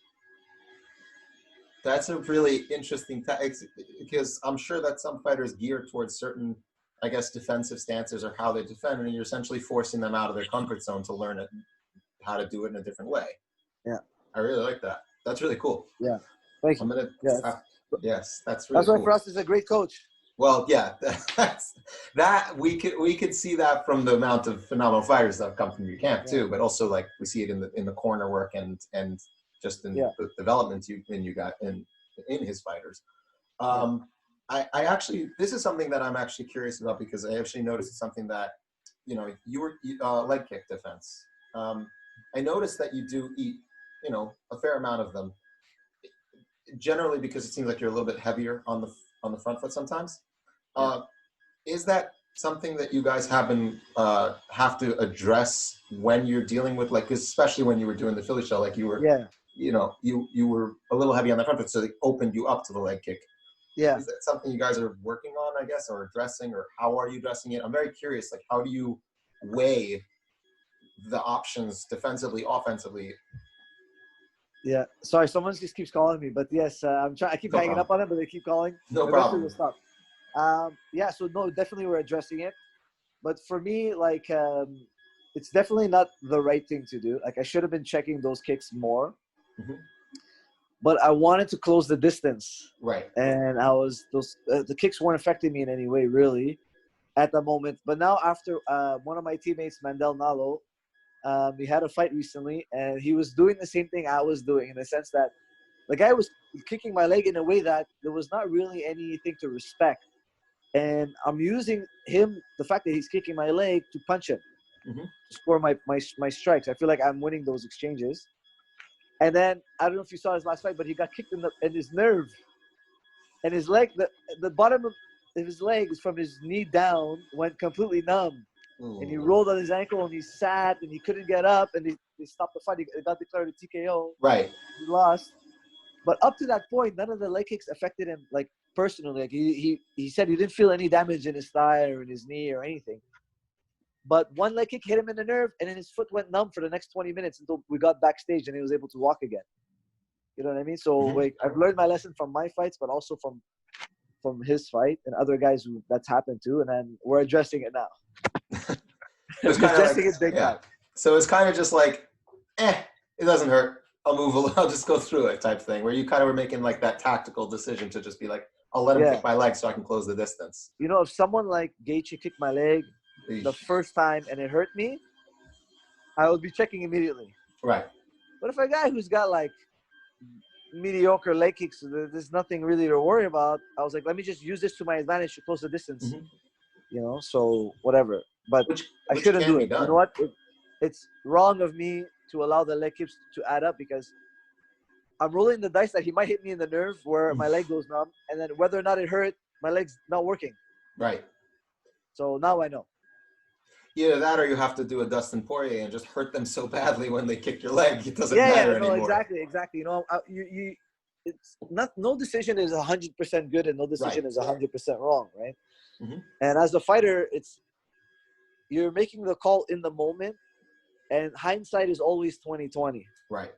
That's a really interesting because I'm sure that some fighters gear towards certain, I guess, defensive stances or how they defend, and you're essentially forcing them out of their comfort zone to learn how to do it in a different way. Yeah. I really like that. That's really cool. Yeah. Thank you. Yes, that's really cool. That's why Firas is a great coach. Well, yeah, we could see that from the amount of phenomenal fighters that have come from your camp too, but also like we see it in the corner work and just in the development you got in his fighters. I actually, this is something that I'm actually curious about because I actually noticed something that, you know, you were leg kick defense. I noticed that you do eat, you know, a fair amount of them. Generally, because it seems like you're a little bit heavier on the front foot sometimes. Is that something that you guys have to address when you're dealing with, like, especially when you were doing the Philly shell, like you were, you know, you were a little heavy on the front foot, so they opened you up to the leg kick. Yeah. Is that something you guys are working on, I guess, or addressing, or how are you addressing it? I'm very curious, like, how do you weigh the options defensively, offensively? Yeah, sorry, someone just keeps calling me, but yes, I'm trying. I keep hanging up on them, but they keep calling. No problem. We'll stop. Yeah, so no, definitely we're addressing it, but for me, like, it's definitely not the right thing to do. Like, I should have been checking those kicks more, but I wanted to close the distance. Right. And I was the kicks weren't affecting me in any way, really. at the moment. But now after one of my teammates, Mandel Nalo, he had a fight recently, and he was doing the same thing I was doing in the sense that the guy was kicking my leg in a way that there was not really anything to respect. And I'm using the fact that he's kicking my leg, to punch him, Mm-hmm. to score my strikes. I feel like I'm winning those exchanges. And then, I don't know if you saw his last fight, but he got kicked in his nerve. And his leg, the bottom of his leg is from his knee down, went completely numb. Ooh. And he rolled on his ankle, and he sat, and he couldn't get up, and they stopped the fight. It got declared a TKO. Right. He lost. But up to that point, none of the leg kicks affected him, like, personally. Like, he said he didn't feel any damage in his thigh or in his knee or anything. But one leg kick hit him in the nerve, and then his foot went numb for the next 20 minutes until we got backstage and he was able to walk again. You know what I mean? So, like, I've learned my lesson from my fights, but also from his fight and other guys who that's happened to, and then we're addressing it now. It's We're kind of addressing like, it big time. So it's kind of just like, it doesn't hurt. I'll move a little. I'll just go through it type thing, where you kind of were making like that tactical decision to just be like, I'll let him kick my leg so I can close the distance. You know, if someone like Gaethje kicked my leg the first time and it hurt me, I would be checking immediately. Right. But if a guy who's got like mediocre leg kicks, there's nothing really to worry about, I was like, let me just use this to my advantage to close the distance. Mm-hmm. You know, so whatever. But I shouldn't do it. You know what? It's wrong of me to allow the leg kicks to add up, because I'm rolling the dice that he might hit me in the nerve where my leg goes numb, and then whether or not it hurt, my leg's not working. Right. So now I know. Either that, or you have to do a Dustin Poirier and just hurt them so badly when they kick your leg, it doesn't matter anymore. Exactly. You know, it's not, no decision is 100% good and no decision is 100% wrong, right? Mm-hmm. And as a fighter, you're making the call in the moment, and hindsight is always 20/20. Right.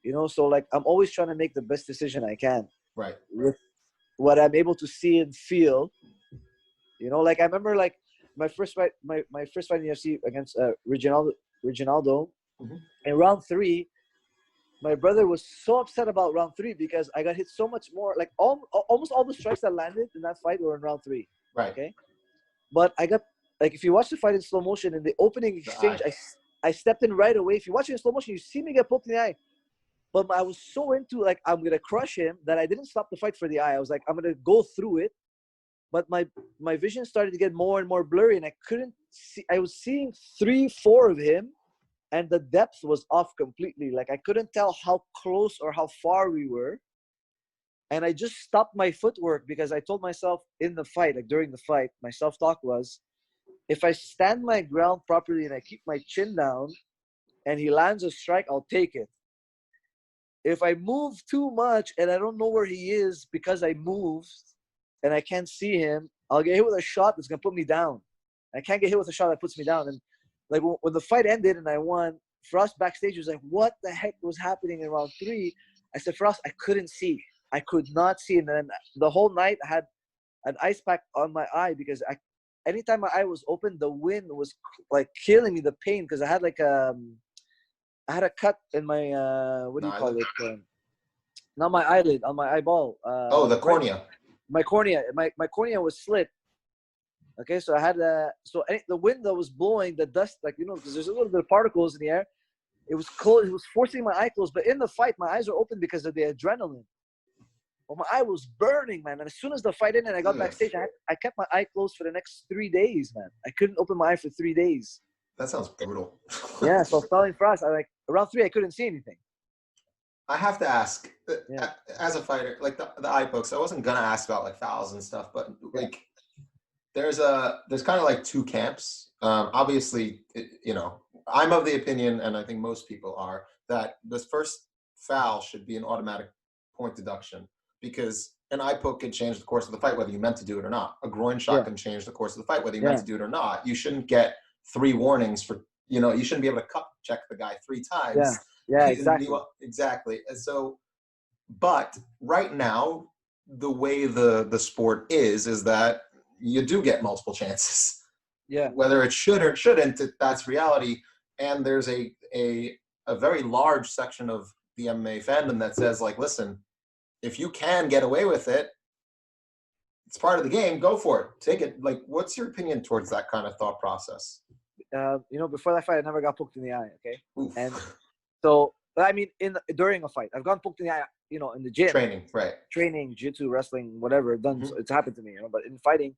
You know, so like I'm always trying to make the best decision I can. Right. With what I'm able to see and feel. You know, like I remember like my first fight in UFC against Reginaldo. Mm-hmm. In round 3, my brother was so upset about round 3 because I got hit so much more. Like almost all the strikes that landed in that fight were in round 3. Right. Okay. But I got, like, if you watch the fight in slow motion, in the opening exchange, I stepped in right away. If you watch it in slow motion, you see me get poked in the eye. But I was so into, like, I'm going to crush him, that I didn't stop the fight for the eye. I was like, I'm going to go through it. But my vision started to get more and more blurry, and I couldn't see. I was seeing 3-4 of him, and the depth was off completely. Like, I couldn't tell how close or how far we were. And I just stopped my footwork because I told myself in the fight, like during the fight, my self-talk was, if I stand my ground properly and I keep my chin down and he lands a strike, I'll take it. If I move too much and I don't know where he is because I moved and I can't see him, I'll get hit with a shot that's going to put me down. I can't get hit with a shot that puts me down. And like when the fight ended and I won, Firas backstage was like, what the heck was happening in round 3? I said, Firas, I couldn't see. I could not see. And then the whole night I had an ice pack on my eye because anytime my eye was open, the wind was like killing me, the pain, because I had like I had a cut in my what do you call it? Not my eyelid, on my eyeball. The cornea. Right, my cornea. My cornea was slit. Okay, so I had the wind that was blowing, the dust, like, you know, because there's a little bit of particles in the air. It was closed. It was forcing my eye closed. But in the fight, my eyes were open because of the adrenaline. Well, my eye was burning, man. And as soon as the fight ended and I got backstage, I kept my eye closed for the next 3 days, man. I couldn't open my eye for 3 days. That sounds brutal. Yeah, so I was telling Firas, around 3, I couldn't see anything. I have to ask, as a fighter, like the eye pokes, I wasn't going to ask about like fouls and stuff, but like there's kind of like 2 camps. Obviously, you know, I'm of the opinion, and I think most people are, that this first foul should be an automatic point deduction. Because an eye poke can change the course of the fight, whether you meant to do it or not. A groin shot can change the course of the fight, whether you meant to do it or not. You shouldn't get 3 warnings for, you know, you shouldn't be able to cut check the guy 3 times. Yeah, exactly. Exactly. And so, but right now, the way the sport is that you do get multiple chances. Yeah. Whether it should or shouldn't, that's reality. And there's a very large section of the MMA fandom that says, like, listen, if you can get away with it, it's part of the game. Go for it. Take it. Like, what's your opinion towards that kind of thought process? Before that fight, I never got poked in the eye. Okay, Oof. and so I mean, during a fight, I've gotten poked in the eye. In the gym, training, jiu-jitsu, wrestling, whatever. Done. Mm-hmm. It's happened to me. But in fighting,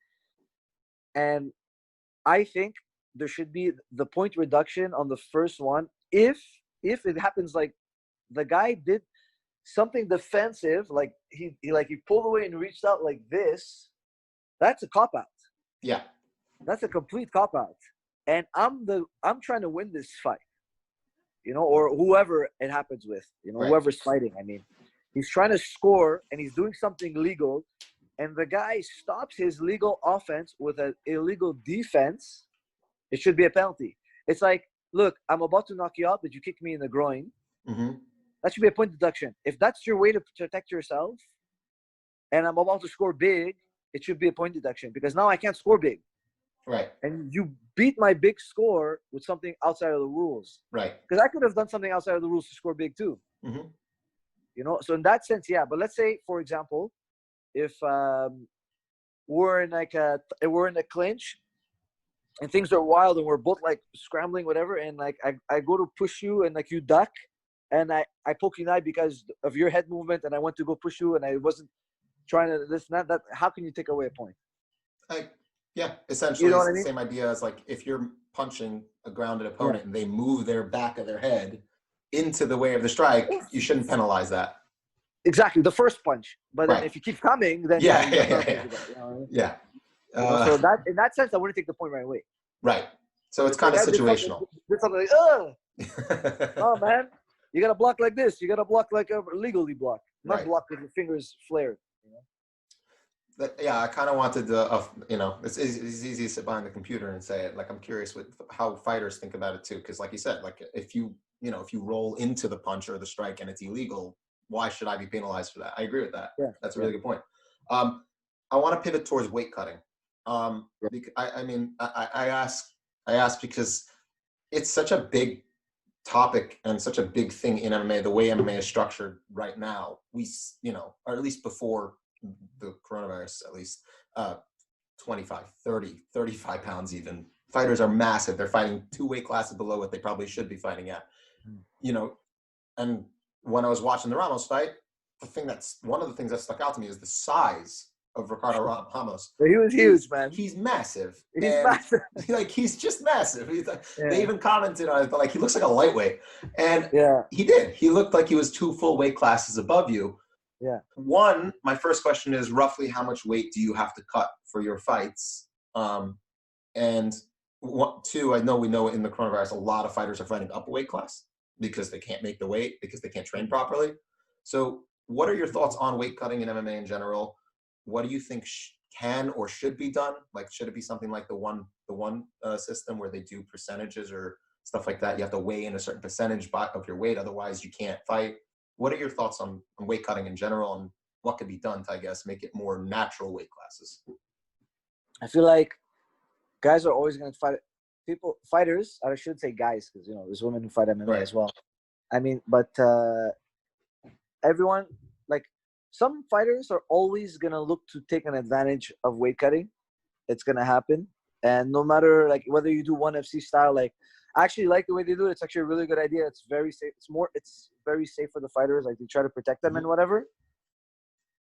and I think there should be the point reduction on the first one if it happens like the guy did something defensive, like he pulled away and reached out like this. That's a cop out. Yeah, that's a complete cop out. And I'm trying to win this fight, or whoever it happens with, whoever's fighting. I mean, he's trying to score and he's doing something legal, and the guy stops his legal offense with an illegal defense. It should be a penalty. It's like, look, I'm about to knock you out, but you kicked me in the groin. Mm-hmm. That should be a point deduction. If that's your way to protect yourself, and I'm about to score big, it should be a point deduction because now I can't score big. Right. And you beat my big score with something outside of the rules. Right. Because I could have done something outside of the rules to score big too. Mm-hmm. So in that sense, yeah. But let's say, for example, if we're in a clinch and things are wild and we're both like scrambling, whatever, and like I go to push you and like you duck and I poke you in the eye because of your head movement and I went to go push you and I wasn't trying to this and that, how can you take away a point? Yeah, essentially it's the same idea as like if you're punching a grounded opponent and they move their back of their head into the way of the strike, you shouldn't penalize that. Exactly, the first punch. But then if you keep coming, then yeah. So that in that sense, I wouldn't take the point right away. Right. So it's kind of situational. Did something like, oh man, you gotta block like this. You gotta block like legally block, not block with your fingers flared. Yeah, I kind of wanted to, it's easy to sit behind the computer and say it. Like, I'm curious with how fighters think about it too. Because like you said, like if you roll into the punch or the strike and it's illegal, why should I be penalized for that? I agree with that. Yeah. That's a really good point. I want to pivot towards weight cutting. I ask because it's such a big topic and such a big thing in MMA, the way MMA is structured right now. Or at least before the coronavirus, at least 25, 30, 35 pounds even. Fighters are massive. They're fighting 2 weight classes below what they probably should be fighting at. And when I was watching the Ramos fight, one of the things that stuck out to me is the size of Ricardo Ramos. He was huge, man. He's massive. Massive. He's just massive. They even commented on it, but like he looks like a lightweight. And he did. He looked like he was 2 full weight classes above you. Yeah. One, my first question is roughly how much weight do you have to cut for your fights? And 2, I know we know in the coronavirus, a lot of fighters are fighting up a weight class because they can't make the weight, because they can't train properly. So what are your thoughts on weight cutting in MMA in general? What do you think can or should be done? Like, should it be something like the one system where they do percentages or stuff like that? You have to weigh in a certain percentage of your weight, otherwise you can't fight. What are your thoughts on weight cutting in general and what could be done to, I guess, make it more natural weight classes? I feel like guys are always going to fight. Fighters, I should say guys, because, there's women who fight MMA as well. I mean, but everyone, like, some fighters are always going to look to take an advantage of weight cutting. It's going to happen. And no matter, like, whether you do ONE FC style, like, I actually like the way they do it. It's actually a really good idea. It's very safe. It's very safe for the fighters. Like, they try to protect them and whatever.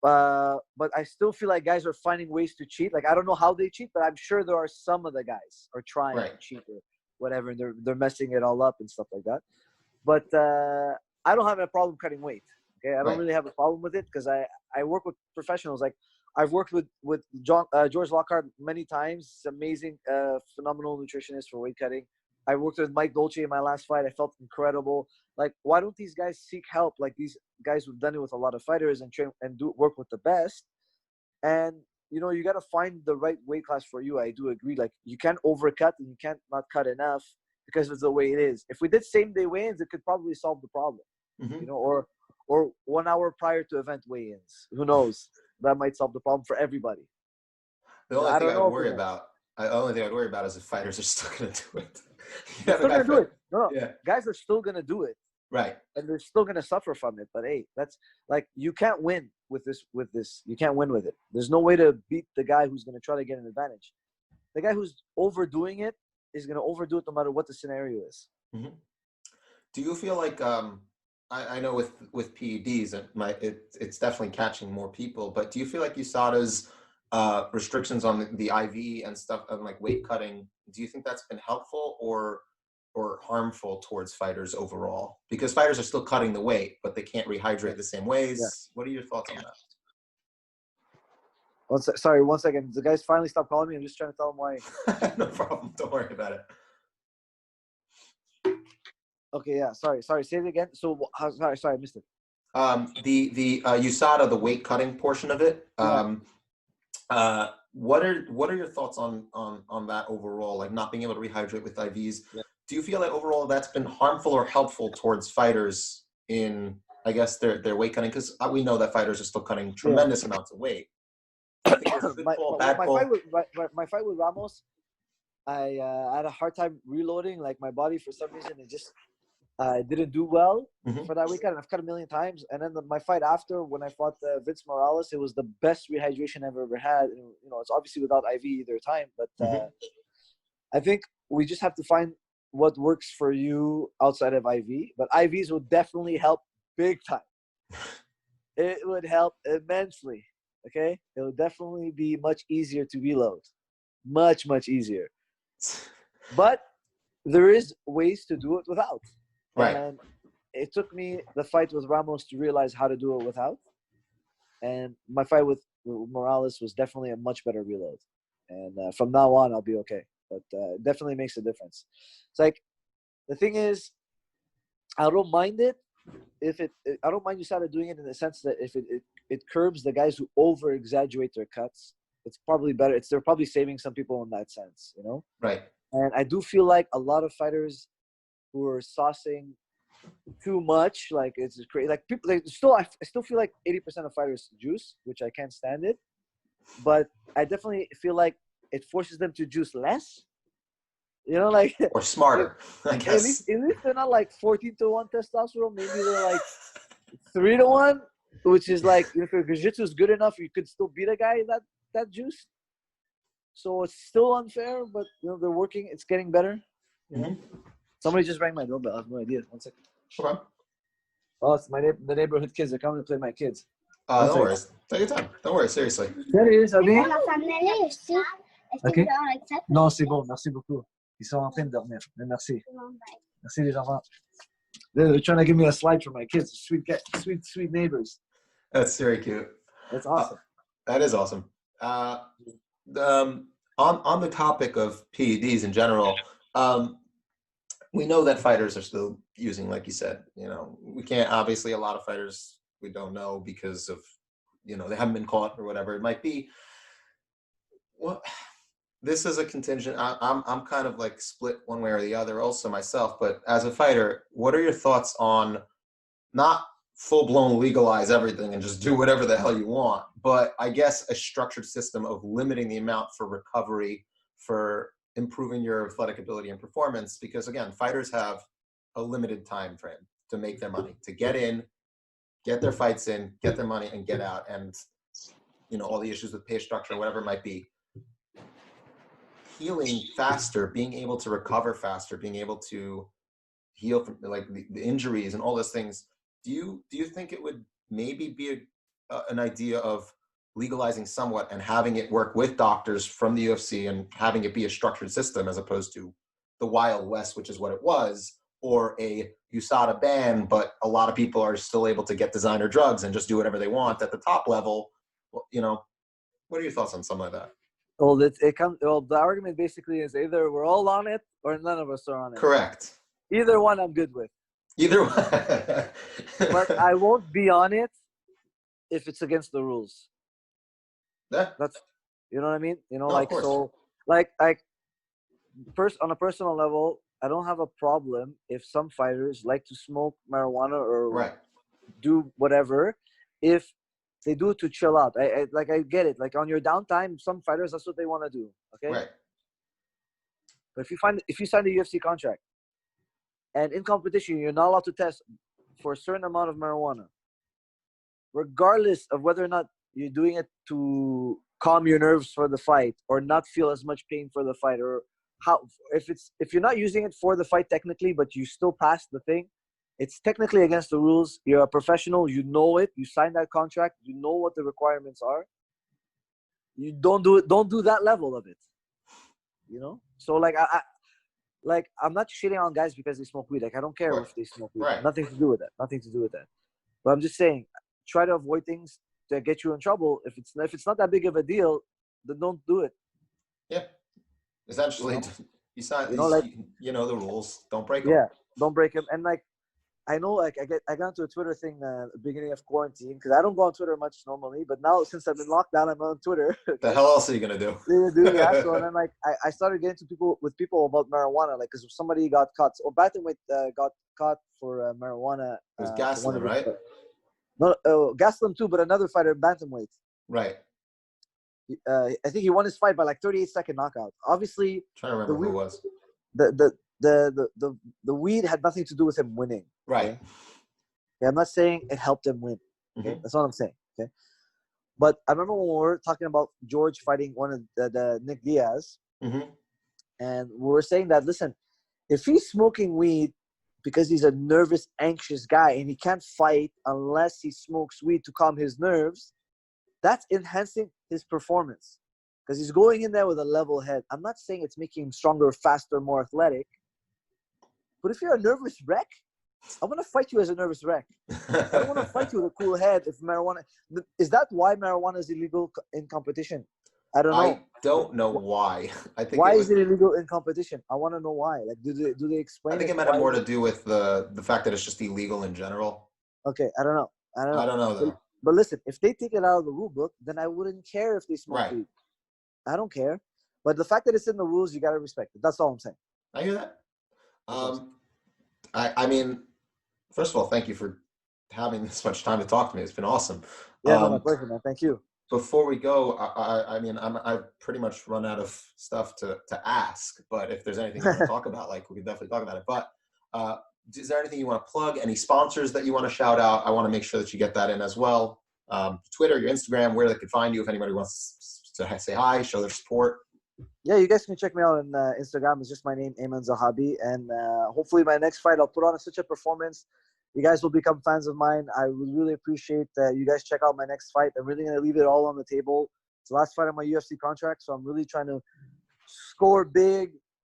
But I still feel like guys are finding ways to cheat. Like, I don't know how they cheat, but I'm sure there are some of the guys are trying to cheat or whatever, and they're messing it all up and stuff like that. But I don't have a problem cutting weight. Okay, I don't really have a problem with it because I work with professionals. Like, I've worked with George Lockhart many times. He's amazing, phenomenal nutritionist for weight cutting. I worked with Mike Dolce in my last fight. I felt incredible. Like, why don't these guys seek help? Like, these guys who've done it with a lot of fighters and train and do work with the best. And, you got to find the right weight class for you. I do agree. Like, you can't overcut and you can't not cut enough because it's the way it is. If we did same day weigh-ins, it could probably solve the problem, or 1 hour prior to event weigh-ins. Who knows? That might solve the problem for everybody. The only thing I would worry about is if fighters are still going to do it. They're still going to do it. No. Guys are still going to do it. Right. and they're still gonna suffer from it. But hey, that's like you can't win with this. You can't win with it. There's no way to beat the guy who's gonna try to get an advantage. The guy who's overdoing it is gonna overdo it no matter what the scenario is. Mm-hmm. Do you feel like I know with PEDs it's definitely catching more people, but do you feel like USADA's restrictions on the IV and stuff and like weight cutting, do you think that's been helpful or harmful towards fighters overall? Because fighters are still cutting the weight, but they can't rehydrate the same ways. Yeah. What are your thoughts on Sorry, 1 second. The guys finally stopped calling me. I'm just trying to tell them why. that? No problem. Don't worry about it. Okay, yeah. Sorry. Say it again. So, sorry, I missed it. The USADA, the weight cutting portion of it. What are your thoughts on that overall? Like not being able to rehydrate with IVs. Yeah. Do you feel like overall that's been harmful or helpful towards fighters in, I guess, their weight cutting? Because we know that fighters are still cutting tremendous amounts of weight. I think it's a good call, bad call. My fight with Ramos, I had a hard time reloading. Like my body, for some reason, it just didn't do well for that weekend. And I've cut a million times. And then my fight after, when I fought Vince Morales, it was the best rehydration I've ever had. And, you know, it's obviously without IV either time. But I think we just have to find what works for you outside of IV. But IVs will definitely help big time. It would help immensely. Okay? It will definitely be much easier to reload. Much, much easier. But there is ways to do it without. Right. And it took me the fight with Ramos to realize how to do it without. And my fight with Morales was definitely a much better reload. And from now on, I'll be okay. But it definitely makes a difference. It's like, the thing is, I don't mind it. I don't mind USADA doing it in the sense that if it curbs the guys who over-exaggerate their cuts, it's probably better. They're probably saving some people in that sense, you know? Right. And I do feel like a lot of fighters who are saucing too much, like it's crazy. Like people, I still feel like 80% of fighters juice, which I can't stand it. But I definitely feel like it forces them to juice less. You know, like or smarter, I guess. At least they're not like 14-1 testosterone. Maybe they're like 3-1, which is like if your jiu-jitsu is good enough, you could still beat a guy that juice. So it's still unfair, but you know they're working. It's getting better. You know? Somebody just rang my doorbell. I have no idea. 1 second. Okay. Oh, it's the neighborhood kids. They're coming to play my kids. Don't worry. Take your time. Don't worry. Seriously. Sérieux, ça vient? Ok. Non, c'est bon. Merci beaucoup. Ils sont en train de dormir. Mais merci. Merci les enfants. They're trying to give me a slide for my kids. Sweet neighbors. That's very cute. That's awesome. That is awesome. On the topic of PEDs in general, we know that fighters are still using, like you said, you know, we can't, obviously a lot of fighters we don't know because of, you know, they haven't been caught or whatever it might be. Well, this is a contingent. I'm kind of like split one way or the other also myself, but as a fighter, what are your thoughts on not full-blown legalize everything and just do whatever the hell you want, but I guess a structured system of limiting the amount for recovery, for improving your athletic ability and performance, because again, fighters have a limited time frame to make their money, to get in, get their fights in, get their money, and get out, and you know all the issues with pay structure, whatever it might be. Healing faster, being able to recover faster, being able to heal from like the injuries and all those things. Do you think it would maybe be an idea of legalizing somewhat and having it work with doctors from the UFC and having it be a structured system as opposed to the Wild West, which is what it was, or a USADA ban, but a lot of people are still able to get designer drugs and just do whatever they want at the top level? Well, you know, what are your thoughts on something like that? Well, the argument basically is either we're all on it or none of us are on it. Correct. Either one I'm good with. Either one. But I won't be on it if it's against the rules. Yeah. That's, you know what I mean? You know, No, like, so, like, on a personal level, I don't have a problem if some fighters like to smoke marijuana or do whatever, if they do it to chill out. I get it. Like on your downtime, some fighters, that's what they want to do. Okay. Right. But if you sign the UFC contract And in competition, you're not allowed to test for a certain amount of marijuana, regardless of whether or not you're doing it to calm your nerves for the fight or not feel as much pain for the fight, or how, if you're not using it for the fight technically, but you still pass the thing, it's technically against the rules. You're a professional, you know it, you signed that contract, you know what the requirements are. You don't do it, don't do that level of it. You know? So like I'm not shitting on guys because they smoke weed. Like I don't care if they smoke weed. Right. Nothing to do with that. Nothing to do with that. But I'm just saying, try to avoid things that get you in trouble. If it's not that big of a deal, then don't do it. Yeah. Essentially, you sign. You know the rules. Don't break them. Yeah, don't break them. And like, I know, like I got into a Twitter thing beginning of quarantine because I don't go on Twitter much normally. But now since I've been locked down, I'm on Twitter. The hell else are you gonna do? Yeah. So and then like I started getting to people about marijuana, like because somebody got caught. Or bantamweight got caught for marijuana. It was Gastelum, right? No, Gastelum too, but another fighter, bantamweight. Right. I think he won his fight by like 38-second knockout. Obviously, I'm trying to remember who it was. The weed had nothing to do with him winning. Right. Okay? Yeah, I'm not saying it helped him win. Okay, that's what I'm saying. Okay, but I remember when we were talking about George fighting one of the Nick Diaz, and we were saying that, listen, if he's smoking weed because he's a nervous, anxious guy and he can't fight unless he smokes weed to calm his nerves, that's enhancing his performance because he's going in there with a level head. I'm not saying it's making him stronger, faster, more athletic, but if you're a nervous wreck, I want to fight you as a nervous wreck. I don't want to fight you with a cool head. If marijuana is that why marijuana is illegal in competition? I don't know. I don't know why. I think why is it illegal in competition? I want to know why. Like, do they explain? I think it might have more to do with the fact that it's just illegal in general. Okay, I don't know. I don't know though. But listen, if they take it out of the rule book, then I wouldn't care if they smoke weed. I don't care. But the fact that it's in the rules, you got to respect it. That's all I'm saying. I hear that. I mean, first of all, thank you for having this much time to talk to me. It's been awesome. Yeah, no, my pleasure, man. Thank you. Before we go, I mean, I've pretty much run out of stuff to ask. But if there's anything you want to talk about, like we can definitely talk about it. But is there anything you want to plug? Any sponsors that you want to shout out? I want to make sure that you get that in as well. Twitter, your Instagram, where they can find you if anybody wants to say hi, show their support. Yeah, you guys can check me out on Instagram. It's just my name, Aiemann Zahabi. And hopefully my next fight, I'll put on such a performance. You guys will become fans of mine. I would really appreciate that you guys check out my next fight. I'm really going to leave it all on the table. It's the last fight on my UFC contract, so I'm really trying to score big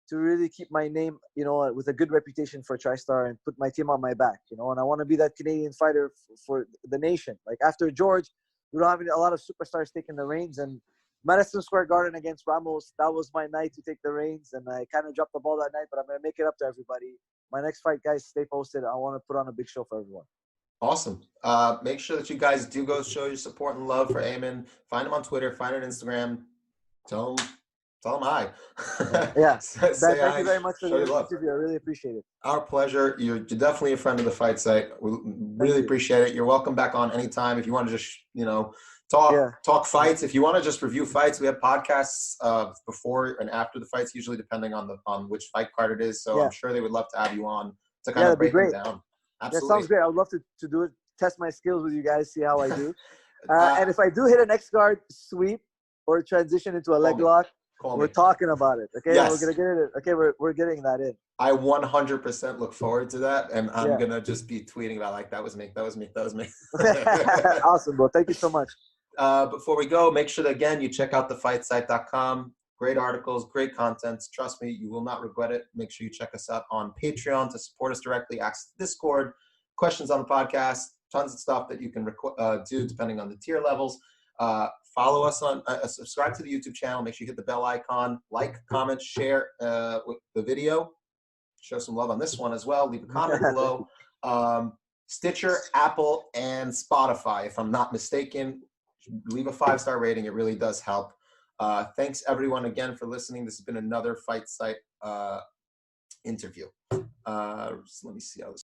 to really keep my name, you know, with a good reputation for TriStar and put my team on my back, you know. And I want to be that Canadian fighter for the nation. Like after George, we don't have a lot of superstars taking the reins, and Madison Square Garden against Ramos, that was my night to take the reins, and I kind of dropped the ball that night, but I'm going to make it up to everybody. My next fight, guys, stay posted. I want to put on a big show for everyone. Awesome. Make sure that you guys do go show your support and love for Aiemann. Find him on Twitter. Find him on Instagram. Tell him hi. Yeah. Thank you very much for the interview. I really appreciate it. Our pleasure. You're definitely a friend of the fight site. We really appreciate it. You're welcome back on anytime. If you want to just, you know, talk fights. If you want to just review fights, we have podcasts before and after the fights, usually depending on which fight card it is. So I'm sure they would love to have you on to kind of break them down. Absolutely. That sounds great. I would love to do it, test my skills with you guys, see how I do. And if I do hit an X guard sweep or transition into a leg lock, we're talking about it. Okay, yes. We're gonna get it. Okay, we're getting that in. I 100% look forward to that, and I'm gonna just be tweeting about like that was me. Awesome, bro. Thank you so much. Before we go, make sure that, again, you check out thefightsite.com. Great articles, great content. Trust me, you will not regret it. Make sure you check us out on Patreon to support us directly, access to Discord, questions on the podcast, tons of stuff that you can do depending on the tier levels. Follow us on, subscribe to the YouTube channel. Make sure you hit the bell icon, like, comment, share with the video. Show some love on this one as well. Leave a comment below. Stitcher, Apple, and Spotify, if I'm not mistaken. Leave a 5-star rating. It really does help. Thanks, everyone, again for listening. This has been another Fight Site interview. Let me see how this